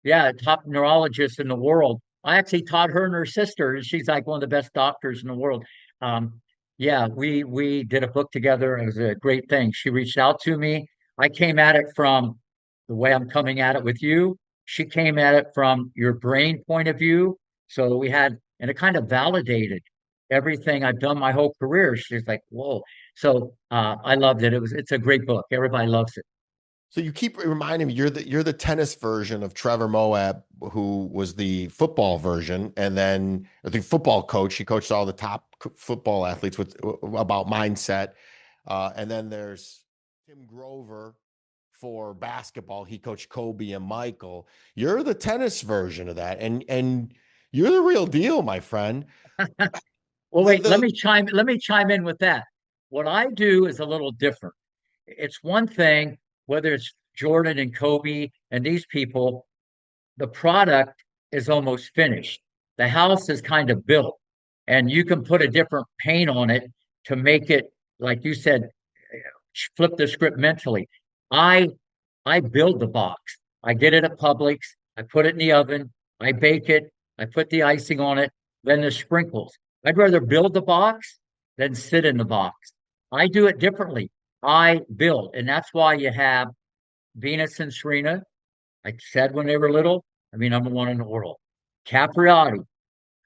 [SPEAKER 2] Yeah, top neurologist in the world. I actually taught her and her sister. She's like one of the best doctors in the world. Um, yeah, we did a book together. It was a great thing. She reached out to me. I came at it from the way I'm coming at it with you. She came at it from your brain point of view. So and it kind of validated everything I've done my whole career. She's like, whoa. So I loved it. It's a great book. Everybody loves it.
[SPEAKER 1] So you keep reminding me you're the tennis version of Trevor Moab, who was the football version, and then the football coach. He coached all the top football athletes about mindset. And then there's Tim Grover for basketball. He coached Kobe and Michael. You're the tennis version of that, and you're the real deal, my friend.
[SPEAKER 2] Well,
[SPEAKER 1] The,
[SPEAKER 2] wait, let
[SPEAKER 1] the
[SPEAKER 2] me chime in with that. What I do is a little different. It's one thing, whether it's Jordan and Kobe and these people, the product is almost finished. The house is kind of built, and you can put a different paint on it to make it, like you said, flip the script mentally. I I build the box. I get it at Publix. I put it in the oven. I bake it. I put the icing on it. Then the sprinkles. I'd rather build the box than sit in the box. I do it differently. I build, and that's why you have Venus and Serena. I said when they were little, I mean, number one in the world. Capriati,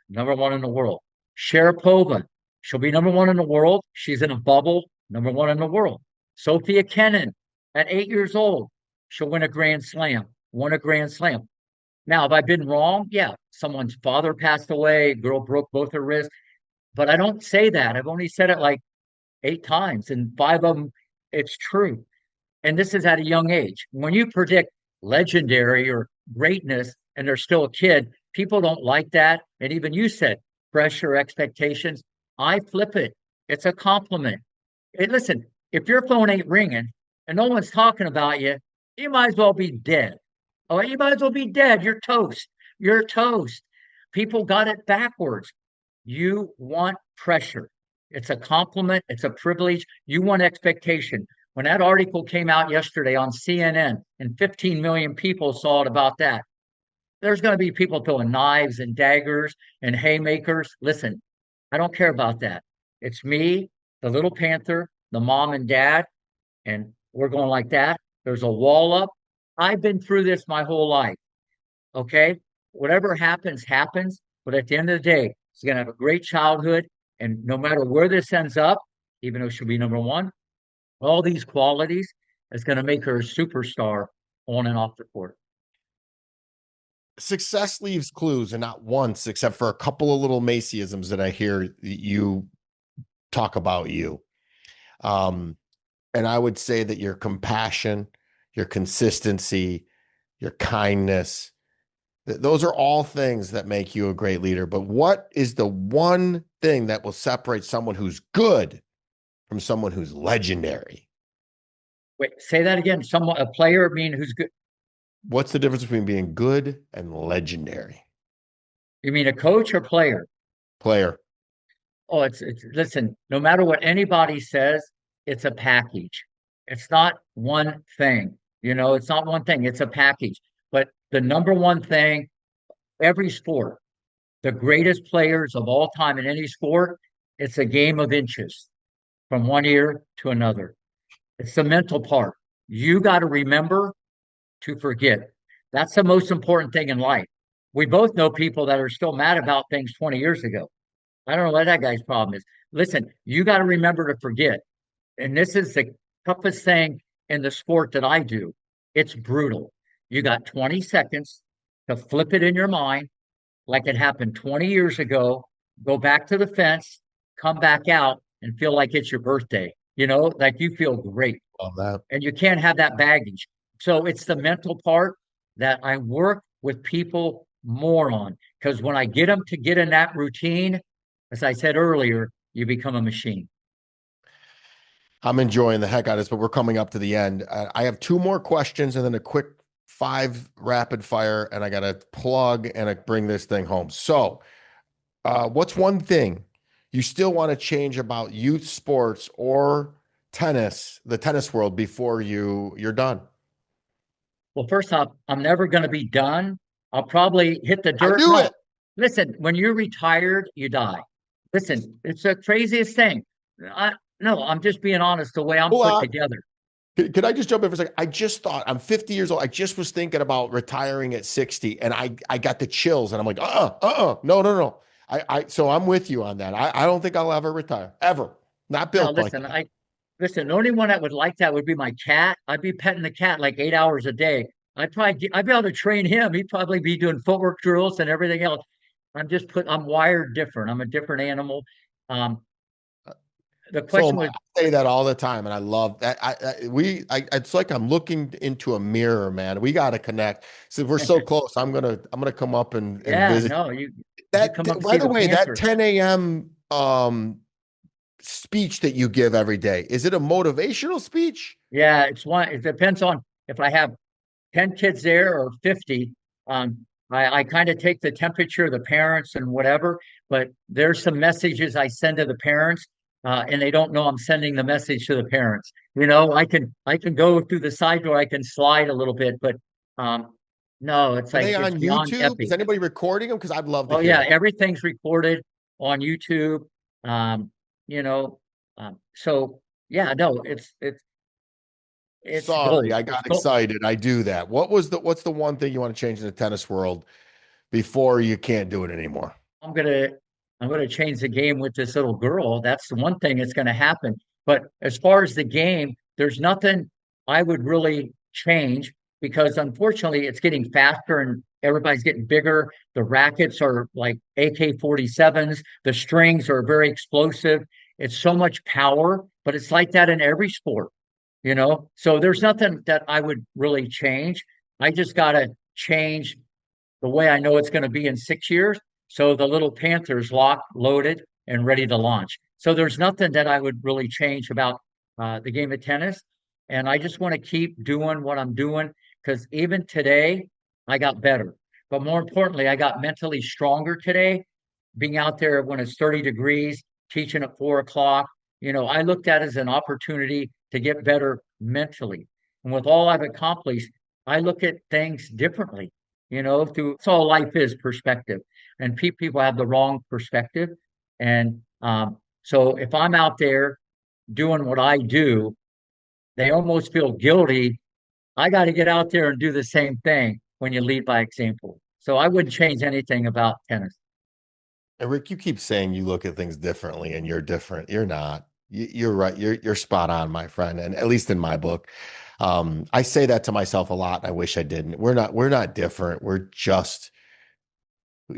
[SPEAKER 2] number one in the world. Sharapova, she'll be number one in the world. She's in a bubble, number one in the world. Sophia Kenin, at 8 years old, she'll win a Grand Slam, won a Grand Slam. Now, have I been wrong? Yeah, someone's father passed away, girl broke both her wrists, but I don't say that. I've only said it like 8 times, and 5 of them, it's true. And this is at a young age. When you predict legendary or greatness and they're still a kid, people don't like that. And even you said pressure, expectations. I flip it. It's a compliment. Hey, listen, if your phone ain't ringing and no one's talking about you, you might as well be dead. Oh, you might as well be dead. You're toast. You're toast. People got it backwards. You want pressure. It's a compliment. It's a privilege. You want expectation. When that article came out yesterday on CNN and 15 million people saw it about that, there's going to be people throwing knives and daggers and haymakers. Listen, I don't care about that. It's me, the little Panther, the mom and dad, and we're going like that. There's a wall up. I've been through this my whole life. Okay. Whatever happens, happens. But at the end of the day, she's going to have a great childhood. And no matter where this ends up, even though she'll be number one, all these qualities is going to make her a superstar on and off the court.
[SPEAKER 1] Success leaves clues, and not once, except for a couple of little Macyisms that I hear you talk about you. And I would say that your compassion, your consistency, your kindness, those are all things that make you a great leader. But what is the one thing that will separate someone who's good from someone who's legendary?
[SPEAKER 2] Wait, say that again. Someone, a player, mean who's good?
[SPEAKER 1] What's the difference between being good and legendary?
[SPEAKER 2] You mean a coach or player?
[SPEAKER 1] Player.
[SPEAKER 2] Oh, it's listen, no matter what anybody says, it's a package. It's not one thing. It's not one thing, it's a package. But the number one thing, every sport, the greatest players of all time in any sport, it's a game of inches from one ear to another. It's the mental part. You got to remember to forget. That's the most important thing in life. We both know people that are still mad about things 20 years ago. I don't know what that guy's problem is. Listen, you got to remember to forget. And this is the toughest thing in the sport that I do. It's brutal. You got 20 seconds to flip it in your mind like it happened 20 years ago, go back to the fence, come back out, and feel like it's your birthday. Like you feel great.
[SPEAKER 1] Love that.
[SPEAKER 2] And you can't have that baggage. So it's the mental part that I work with people more on. Because when I get them to get in that routine, as I said earlier, you become a machine.
[SPEAKER 1] I'm enjoying the heck out of this, but we're coming up to the end. I have two more questions and then a quick 5 rapid fire, and I got to plug and bring this thing home. So, what's one thing you still want to change about youth sports or tennis, the tennis world, before you're done?
[SPEAKER 2] Well, first off, I'm never going to be done. I'll probably hit the
[SPEAKER 1] I
[SPEAKER 2] dirt.
[SPEAKER 1] knew
[SPEAKER 2] No,
[SPEAKER 1] it.
[SPEAKER 2] listen, when you're retired, you die. Listen, it's the craziest thing. No, I'm just being honest the way I'm
[SPEAKER 1] Hold
[SPEAKER 2] put
[SPEAKER 1] on.
[SPEAKER 2] together.
[SPEAKER 1] Could I just jump in for a second? I just thought I'm 50 years old. I just was thinking about retiring at 60, and I got the chills, and I'm like, no, no, no. So I'm with you on that. I don't think I'll ever retire, ever. Not
[SPEAKER 2] No,
[SPEAKER 1] built like
[SPEAKER 2] listen,
[SPEAKER 1] that.
[SPEAKER 2] listen, the only one that would like that would be my cat. I'd be petting the cat like 8 hours a day. I'd be able to train him. He'd probably be doing footwork drills and everything else. I'm wired different. I'm a different animal. Um, the
[SPEAKER 1] So
[SPEAKER 2] question was,
[SPEAKER 1] I say that all the time, and I love that. It's like I'm looking into a mirror, man. We got to connect. So we're so close. I'm gonna come up and
[SPEAKER 2] yeah,
[SPEAKER 1] visit.
[SPEAKER 2] no, you
[SPEAKER 1] That,
[SPEAKER 2] come up to
[SPEAKER 1] by
[SPEAKER 2] see
[SPEAKER 1] the
[SPEAKER 2] the
[SPEAKER 1] way, that
[SPEAKER 2] Panther.
[SPEAKER 1] 10 a.m. Speech that you give every day, is it a motivational speech?
[SPEAKER 2] Yeah, it's one. It depends on if I have 10 kids there or 50. I kind of take the temperature of the parents and whatever, but there's some messages I send to the parents, and they don't know I'm sending the message to the parents. I can go through the side door, I can slide a little bit, but um, no, it's
[SPEAKER 1] Are
[SPEAKER 2] like
[SPEAKER 1] they
[SPEAKER 2] it's
[SPEAKER 1] on
[SPEAKER 2] beyond
[SPEAKER 1] YouTube? Is
[SPEAKER 2] epic.
[SPEAKER 1] anybody recording them? Because I'd love to
[SPEAKER 2] Oh
[SPEAKER 1] hear
[SPEAKER 2] yeah,
[SPEAKER 1] it.
[SPEAKER 2] everything's recorded on YouTube. Um, you know, so yeah, no, it's
[SPEAKER 1] Sorry,
[SPEAKER 2] gold.
[SPEAKER 1] I
[SPEAKER 2] It's
[SPEAKER 1] got
[SPEAKER 2] gold.
[SPEAKER 1] excited. I do that. What's the one thing you want to change in the tennis world before you can't do it anymore?
[SPEAKER 2] I'm gonna I'm gonna change the game with this little girl. That's the one thing that's gonna happen. But as far as the game, there's nothing I would really change because unfortunately it's getting faster and everybody's getting bigger. The rackets are like AK-47s, the strings are very explosive. It's so much power, but it's like that in every sport. So there's nothing that I would really change. I just gotta change the way I know it's going to be in 6 years. So the little Panther's locked, loaded, and ready to launch. So there's nothing that I would really change about the game of tennis. And I just want to keep doing what I'm doing because even today, I got better. But more importantly, I got mentally stronger today. Being out there when it's 30 degrees, teaching at 4 o'clock, I looked at it as an opportunity to get better mentally. And with all I've accomplished, I look at things differently through it's all life is perspective. And people have the wrong perspective. And so if I'm out there doing what I do, they almost feel guilty. I got to get out there and do the same thing when you lead by example. So I wouldn't change anything about tennis.
[SPEAKER 1] And Rick, you keep saying you look at things differently and you're different. You're not. You're right. You're spot on, my friend. And at least in my book, I say that to myself a lot. I wish I didn't. We're not different. We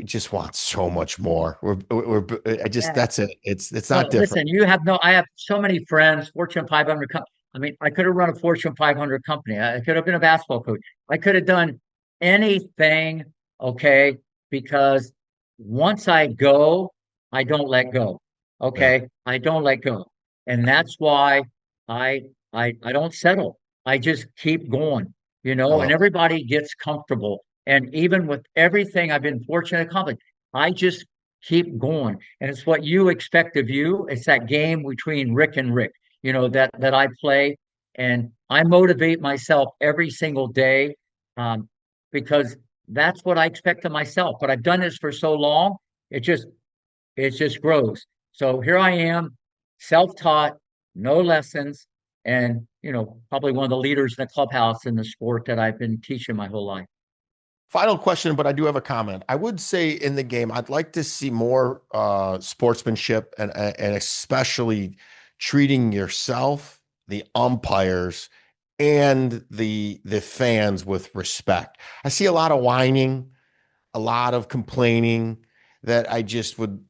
[SPEAKER 1] just want so much more. I just,
[SPEAKER 2] Yeah.
[SPEAKER 1] that's it. It's
[SPEAKER 2] Well,
[SPEAKER 1] not different.
[SPEAKER 2] listen, I have so many friends, Fortune 500 company. I mean, I could have run a Fortune 500 company. I could have been a basketball coach. I could have done anything, okay? Because once I go, I don't let go.
[SPEAKER 1] Yeah.
[SPEAKER 2] Okay? I don't let go. And that's why I I don't settle. I just keep going,
[SPEAKER 1] I
[SPEAKER 2] and
[SPEAKER 1] love it.
[SPEAKER 2] everybody gets comfortable. And even with everything I've been fortunate to accomplish, I just keep going. And it's what you expect of you. It's that game between Rick and Rick, that I play. And I motivate myself every single day, um, because that's what I expect of myself. But I've done this for so long, it just it just grows. So here I am, self-taught, no lessons, and probably one of the leaders in the clubhouse in the sport that I've been teaching my whole life.
[SPEAKER 1] Final question, but I do have a comment. I would say in the game, I'd like to see more sportsmanship and especially treating yourself, the umpires, and the fans with respect. I see a lot of whining, a lot of complaining that I just would.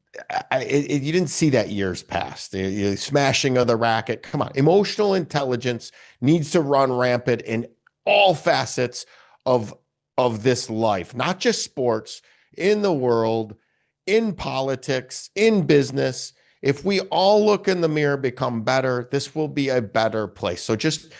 [SPEAKER 1] You didn't see that years past. The smashing of the racket. Come on, emotional intelligence needs to run rampant in all facets of this life, not just sports, in the world, in politics, in business. If we all look in the mirror, become better, this will be a better place. So just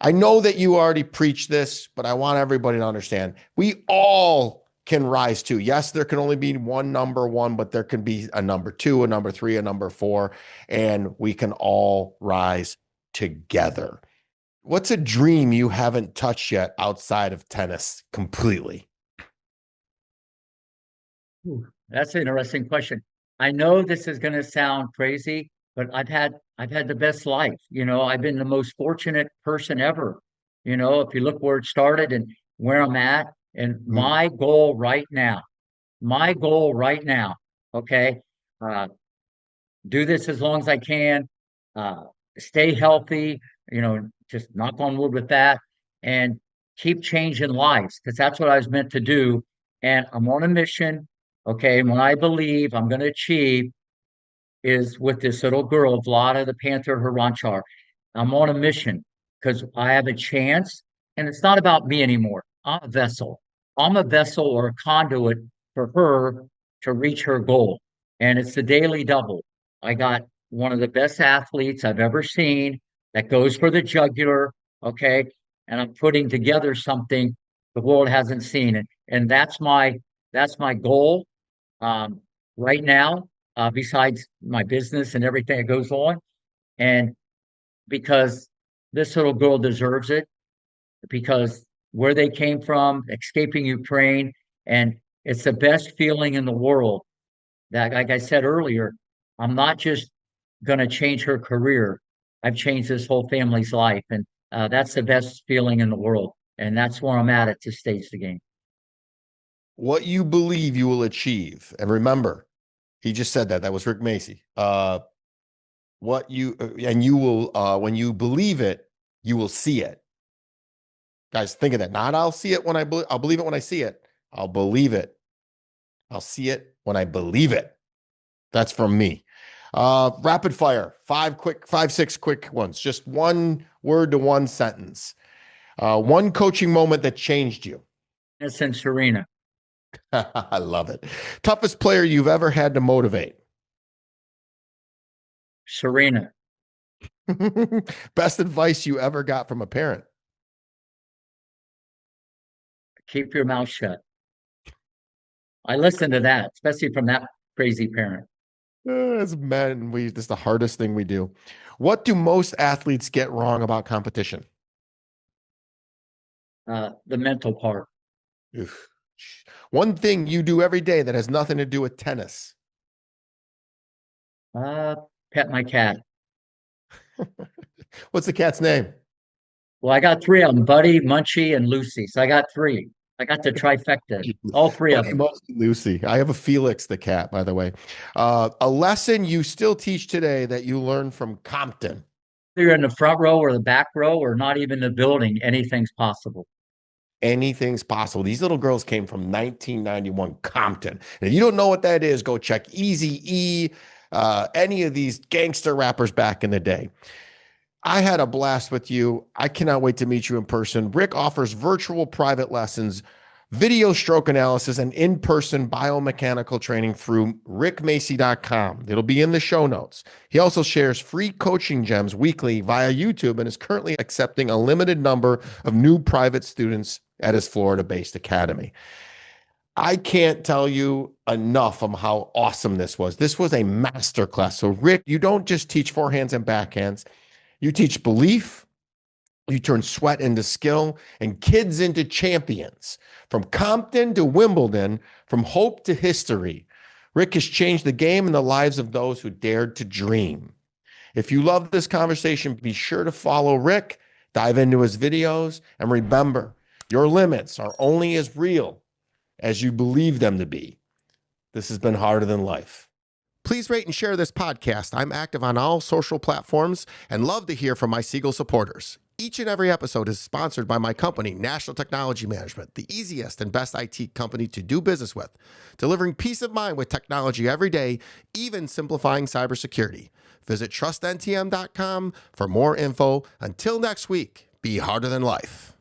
[SPEAKER 1] I know that you already preach this, but I want everybody to understand we all can rise to. Yes, there can only be one number one, but there can be a number two, a number three, a number four, and we can all rise together. What's a dream you haven't touched yet outside of tennis completely?
[SPEAKER 2] Ooh, that's an interesting question. I know this is going to sound crazy, but I've had the best life. I've been the most fortunate person ever. If you look where it started and where I'm at, and
[SPEAKER 1] Mm.
[SPEAKER 2] my goal right now, okay, uh, do this as long as I can, uh, stay healthy, just knock on wood with that, and keep changing lives because that's what I was meant to do. And I'm on a mission, okay? And what I believe I'm going to achieve is with this little girl, Vlada the Panther Haranchar. I'm on a mission because I have a chance, and it's not about me anymore. I'm a vessel. I'm a vessel or a conduit for her to reach her goal. And it's the daily double. I got one of the best athletes I've ever seen that goes for the jugular, okay? And I'm putting together something the world hasn't seen. And that's my goal, um, right now, besides my business and everything that goes on. And because this little girl deserves it, because where they came from, escaping Ukraine, and it's the best feeling in the world that, like I said earlier, I'm not just going to change her career. I've changed this whole family's life. And that's the best feeling in the world. And that's where I'm at this stage of the game.
[SPEAKER 1] What you believe you will achieve. And remember, he just said that. That was Rick Macci. What you and you will when you believe it, you will see it. Guys, think of that. Not I'll see it when I'll believe it when I see it. I'll believe it. I'll see it when I believe it. That's from me. Rapid fire. Five, six quick ones. Just one word to one sentence. One coaching moment that changed you.
[SPEAKER 2] And Serena,
[SPEAKER 1] I love it. Toughest player you've ever had to motivate.
[SPEAKER 2] Serena,
[SPEAKER 1] Best advice you ever got from a parent.
[SPEAKER 2] keep your mouth shut. I listen to that, especially from that crazy parent.
[SPEAKER 1] As men, this is the hardest thing we do. What do most athletes get wrong about competition?
[SPEAKER 2] The mental part.
[SPEAKER 1] Oof. One thing you do every day that has nothing to do with tennis.
[SPEAKER 2] Uh, Pet my cat.
[SPEAKER 1] What's the cat's name?
[SPEAKER 2] Well, I got three of them, Buddy, Munchie, and Lucy. So I got three. I got the trifecta, all three of
[SPEAKER 1] Buddy
[SPEAKER 2] them.
[SPEAKER 1] Must Lucy. I have a Felix the cat, by the way. A lesson you still teach today that you learned from Compton.
[SPEAKER 2] You're in the front row or the back row or not even the building, anything's possible.
[SPEAKER 1] Anything's possible. These little girls came from 1991 Compton. And if you don't know what that is, go check Easy E, any of these gangster rappers back in the day. I had a blast with you. I cannot wait to meet you in person. Rick offers virtual private lessons, video stroke analysis, and in-person biomechanical training through rickmacci.com. It'll be in the show notes. He also shares free coaching gems weekly via YouTube and is currently accepting a limited number of new private students at his Florida-based academy. I can't tell you enough of how awesome this was. This was a masterclass. So, Rick, you don't just teach forehands and backhands. You teach belief, you turn sweat into skill, and kids into champions. From Compton to Wimbledon, from hope to history, Rick has changed the game and the lives of those who dared to dream. If you love this conversation, be sure to follow Rick, dive into his videos, and remember, your limits are only as real as you believe them to be. This has been Harder Than Life. Please rate and share this podcast. I'm active on all social platforms and love to hear from my Siegel supporters. Each and every episode is sponsored by my company, National Technology Management, the easiest and best IT company to do business with, delivering peace of mind with technology every day, even simplifying cybersecurity. Visit trustntm.com for more info. Until next week, be harder than life.